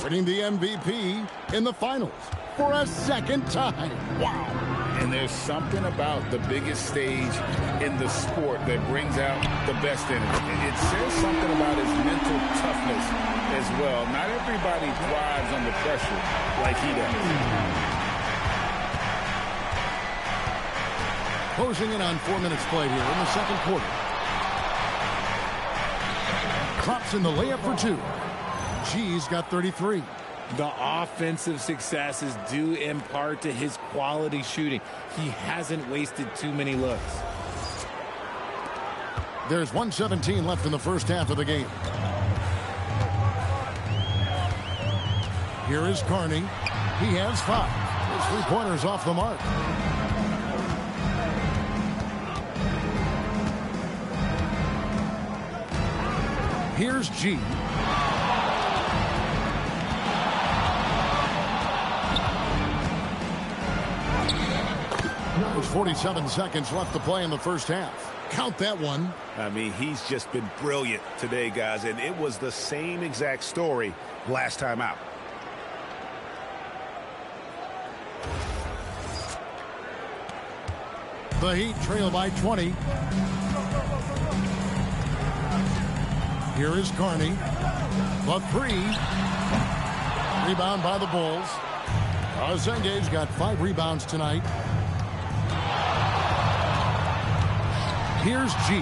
Winning the MVP in the finals for a second time. Wow. And there's something about the biggest stage in the sport that brings out the best in him. It says something about his mental toughness as well. Not everybody thrives under pressure like he does. Closing in on 4 minutes played here in the second quarter. Drops in the layup for two. G's got 33. The offensive success is due in part to his quality shooting. He hasn't wasted too many looks. There's 1:17 left in the first half of the game. Here is Carney. He has 5. His three-pointers off the mark. Here's G. There's 47 seconds left to play in the first half. Count that one. I mean, he's just been brilliant today, guys, and it was the same exact story last time out. The Heat trail by 20. Here is Carney. The three. Rebound by the Bulls. Zenga's got 5 rebounds tonight. Here's G.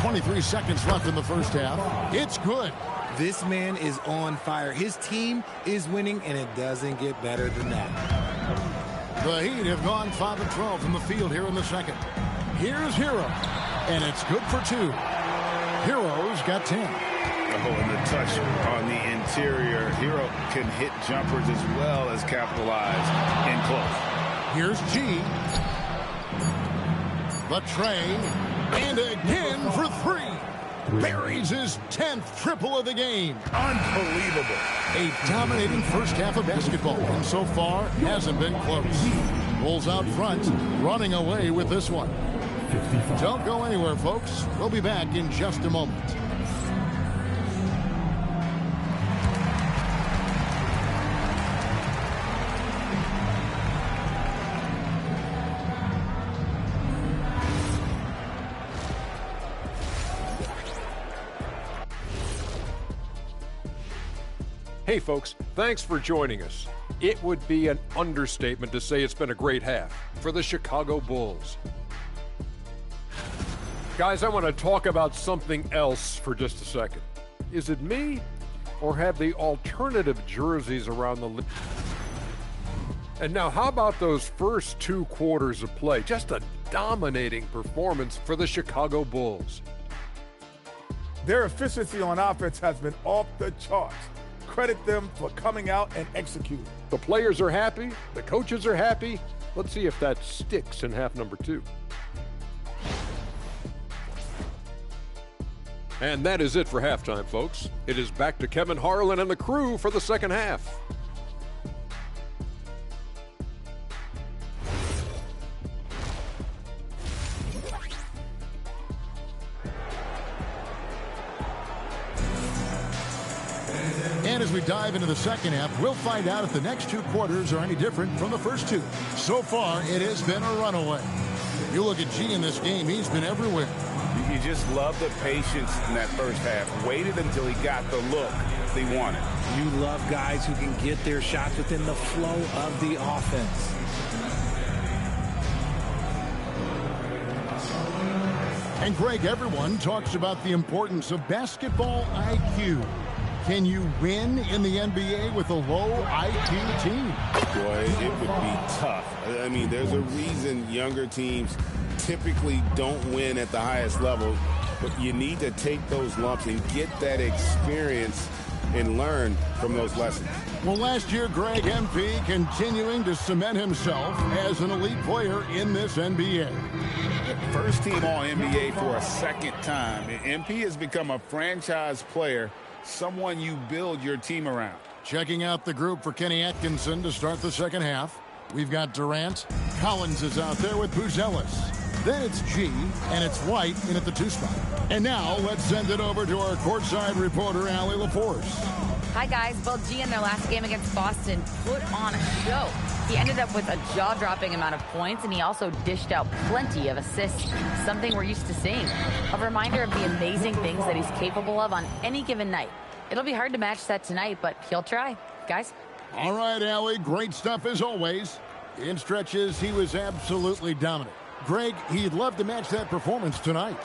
23 seconds left in the first half. It's good. This man is on fire. His team is winning, and it doesn't get better than that. The Heat have gone 5 of 12 from the field here in the second. Here's Hero, and it's good for 2. Hero's got 10. Oh, and the touch on the interior. Hero can hit jumpers as well as capitalize in close. Here's G. The tray, and again for 3. Buries his 10th triple of the game. Unbelievable. A dominating first half of basketball, and so far hasn't been close. Bulls out front, running away with this one. 55. Don't go anywhere, folks. We'll be back in just a moment. Hey folks, thanks for joining us. It would be an understatement to say it's been a great half for the Chicago Bulls. Guys, I want to talk about something else for just a second. Is it me, or have the alternative jerseys around the league? And now, how about those first 2 quarters of play? Just a dominating performance for the Chicago Bulls. Their efficiency on offense has been off the charts. Credit them for coming out and executing. The players are happy. The coaches are happy. Let's see if that sticks in half number 2. And that is it for halftime, folks. It is back to Kevin Harlan and the crew for the second half. And as we dive into the second half, we'll find out if the next 2 quarters are any different from the first 2. So far, it has been a runaway. You look at G in this game, he's been everywhere. You just love the patience in that first half. Waited until he got the look they wanted. You love guys who can get their shots within the flow of the offense. And Greg, everyone talks about the importance of basketball IQ. Can you win in the NBA with a low IQ team? Boy, it would be tough. I mean, there's a reason younger teams typically don't win at the highest level, but you need to take those lumps and get that experience and learn from those lessons. Well, last year, Greg, MP continuing to cement himself as an elite player in this NBA. First team All-NBA for a second time. MP has become a franchise player, someone you build your team around. Checking out the group for Kenny Atkinson to start the second half. We've got Durant. Collins is out there with Buzelis. Then it's G, and it's White in at the 2 spot. And now let's send it over to our courtside reporter, Allie LaForce. Hi, guys. Well, G in their last game against Boston put on a show. He ended up with a jaw-dropping amount of points, and he also dished out plenty of assists, something we're used to seeing. A reminder of the amazing things that he's capable of on any given night. It'll be hard to match that tonight, but he'll try. Guys? All right, Allie. Great stuff as always. In stretches, he was absolutely dominant. Greg, he'd love to match that performance tonight.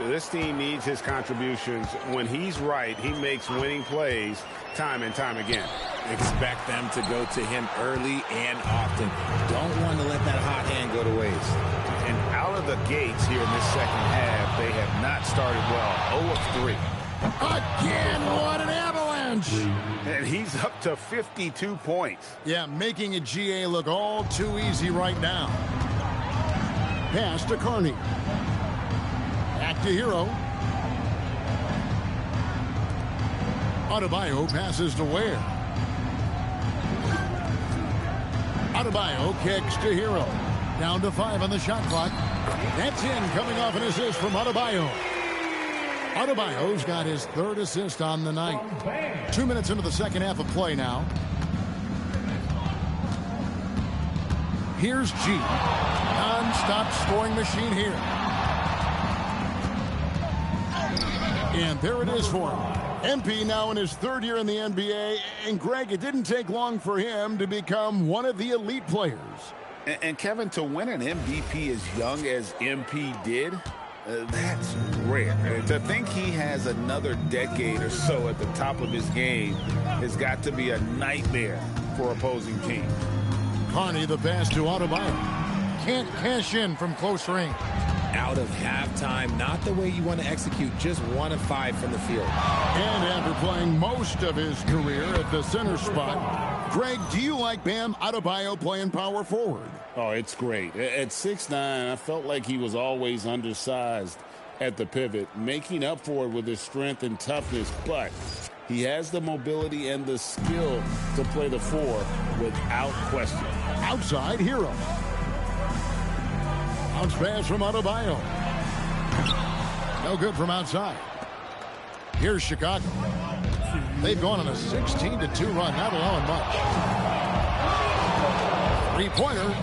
This team needs his contributions. When he's right, he makes winning plays time and time again. Expect them to go to him early and often. Don't want to let that hot hand go to waste. And out of the gates here in this second half, they have not started well. 0 of 3. Again, what an avalanche! And he's up to 52 points. Yeah, making a GA look all too easy right now. Pass to Carney. Back to Hero. Adebayo passes to Ware. Adebayo kicks to Hero. Down to 5 on the shot clock. That's in, coming off an assist from Adebayo. Adebayo's got his 3rd assist on the night. 2 minutes into the second half of play now. Here's G. Non-stop scoring machine here. And there it is for him. MP now in his 3rd year in the NBA. And Greg, it didn't take long for him to become one of the elite players. And Kevin, to win an MVP as young as MP did, that's rare. To think he has another decade or so at the top of his game has got to be a nightmare for opposing teams. Carney, the pass to Adebayo. Can't cash in from close range. Out of halftime, not the way you want to execute, just 1 of 5 from the field. And after playing most of his career at the center spot, Greg, do you like Bam Adebayo playing power forward? Oh, it's great. At 6'9", I felt like he was always undersized at the pivot, making up for it with his strength and toughness, but he has the mobility and the skill to play the 4 without question. Outside Hero. Bounce pass from Adebayo. No good from outside. Here's Chicago. They've gone on a 16-2 run, not allowing much. 3-pointer.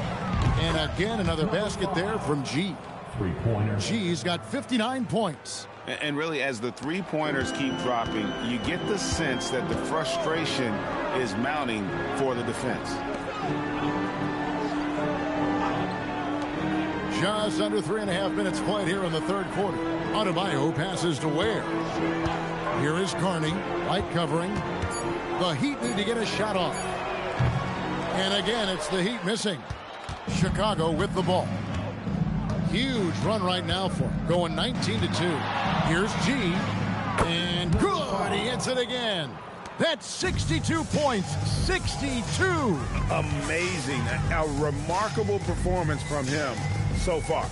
And again, another basket there from G. 3-pointer. G's got 59 points. And really, as the 3-pointers keep dropping, you get the sense that the frustration is mounting for the defense. Just under 3.5 minutes played here in the third quarter. Adebayo passes to Ware. Here is Carney, light covering. The Heat need to get a shot off. And again, it's the Heat missing. Chicago with the ball. Huge run right now for him, going 19-2. Here's G, and good, he hits it again. That's 62 points, 62. Amazing, a remarkable performance from him so far.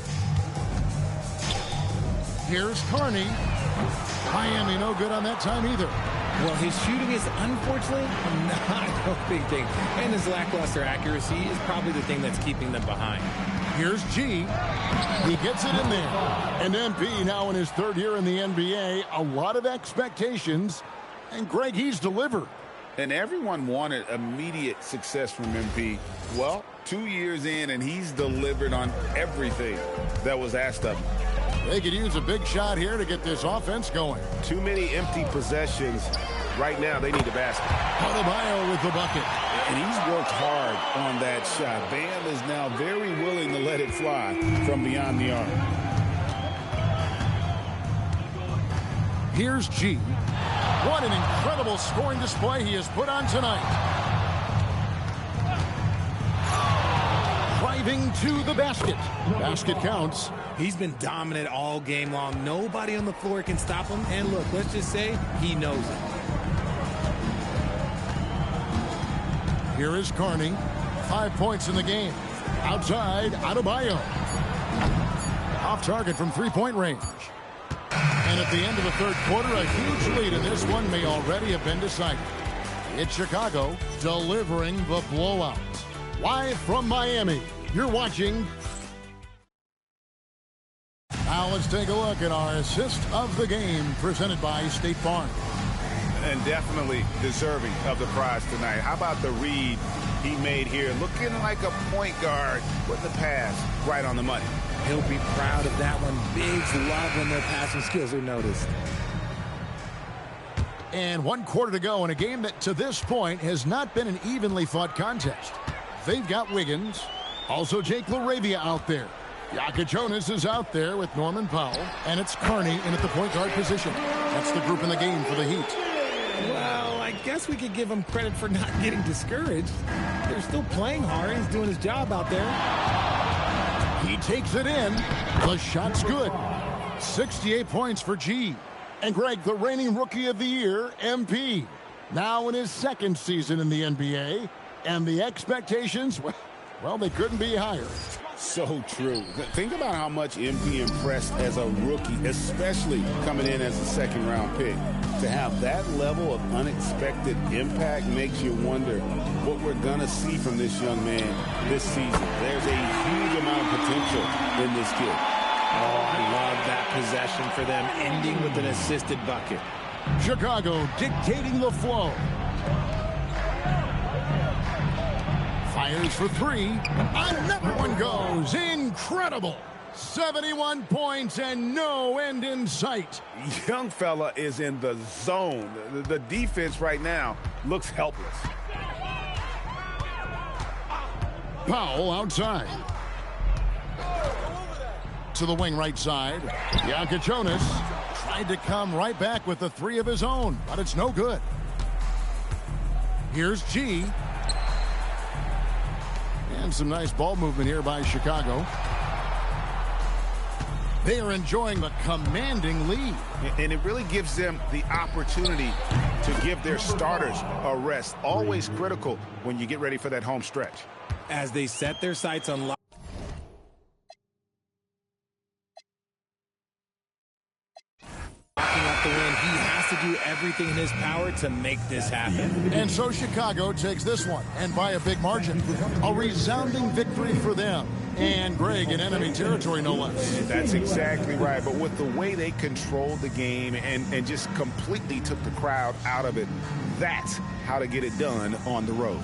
Here's Carney. Miami no good on that time either. Well, his shooting is unfortunately not a big thing. And his lackluster accuracy is probably the thing that's keeping them behind. Here's G. He gets it in there. And MP now in his third year in the NBA. A lot of expectations. And Greg, he's delivered. And everyone wanted immediate success from MP. Well, 2 years in, and he's delivered on everything that was asked of him. They could use a big shot here to get this offense going. Too many empty possessions. Right now, they need a basket. Adebayo with the bucket. And he's worked hard on that shot. Bam is now very willing to let it fly from beyond the arc. Here's G. What an incredible scoring display he has put on tonight. Driving to the basket. Basket counts. He's been dominant all game long. Nobody on the floor can stop him. And look, let's just say he knows it. Here is Carney. 5 points in the game. Outside, Adebayo. Off target from three-point range. And at the end of the third quarter, a huge lead in this one may already have been decided. It's Chicago delivering the blowout. Live from Miami, you're watching. Now let's take a look at our assist of the game presented by State Farm. And definitely deserving of the prize tonight. How about the read he made here? Looking like a point guard with the pass right on the money. He'll be proud of that one. Bigs love when their passing skills are noticed. And 1 quarter to go in a game that to this point has not been an evenly fought contest. They've got Wiggins. Also Jake LaRavia out there. Jonas is out there with Norman Powell. And it's Carney in at the point guard position. That's the group in the game for the Heat. Well, I guess we could give him credit for not getting discouraged. They're still playing hard. He's doing his job out there. He takes it in. The shot's good. 68 points for G. And Greg, the reigning Rookie of the Year, MP. Now in his second season in the NBA. And the expectations, well, they couldn't be higher. So true. Think about how much MP impressed as a rookie, especially coming in as a second-round pick. To have that level of unexpected impact makes you wonder what we're going to see from this young man this season. There's a huge amount of potential in this kid. Oh, I love that possession for them, ending with an assisted bucket. Chicago dictating the flow. Fires for three. Another one goes. Incredible. 71 points and no end in sight. Young fella is in the zone. The defense right now looks helpless. Powell outside. To the wing right side. Jonas tried to come right back with the three of his own, but it's no good. Here's G. And some nice ball movement here by Chicago. They are enjoying the commanding lead. And it really gives them the opportunity to give their starters a rest. Always critical when you get ready for that home stretch. As they set their sights on locking up the win, he has to do everything in his power to make this happen. And so Chicago takes this one, and by a big margin. A resounding victory for them. And Greg in enemy territory, no less. That's exactly right. But with the way they controlled the game and just completely took the crowd out of it, that's how to get it done on the road.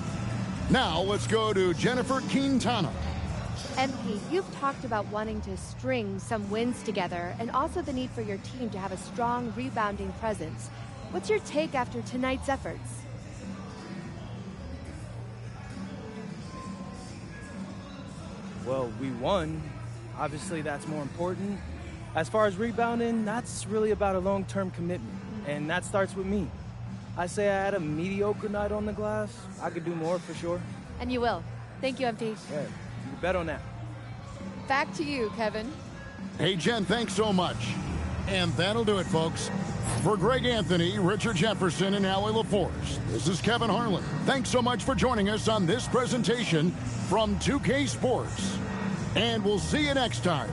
Now let's go to Jennifer Quintana. MP, you've talked about wanting to string some wins together and also the need for your team to have a strong rebounding presence. What's your take after tonight's efforts? Well, we won. Obviously, that's more important. As far as rebounding, that's really about a long-term commitment, and that starts with me. I say I had a mediocre night on the glass. I could do more for sure. And you will. Thank you, MP. Yeah, you bet on that. Back to you, Kevin. Hey, Jen, thanks so much. And that'll do it, folks. For Greg Anthony, Richard Jefferson, and Allie LaForce, this is Kevin Harlan. Thanks so much for joining us on this presentation from 2K Sports. And we'll see you next time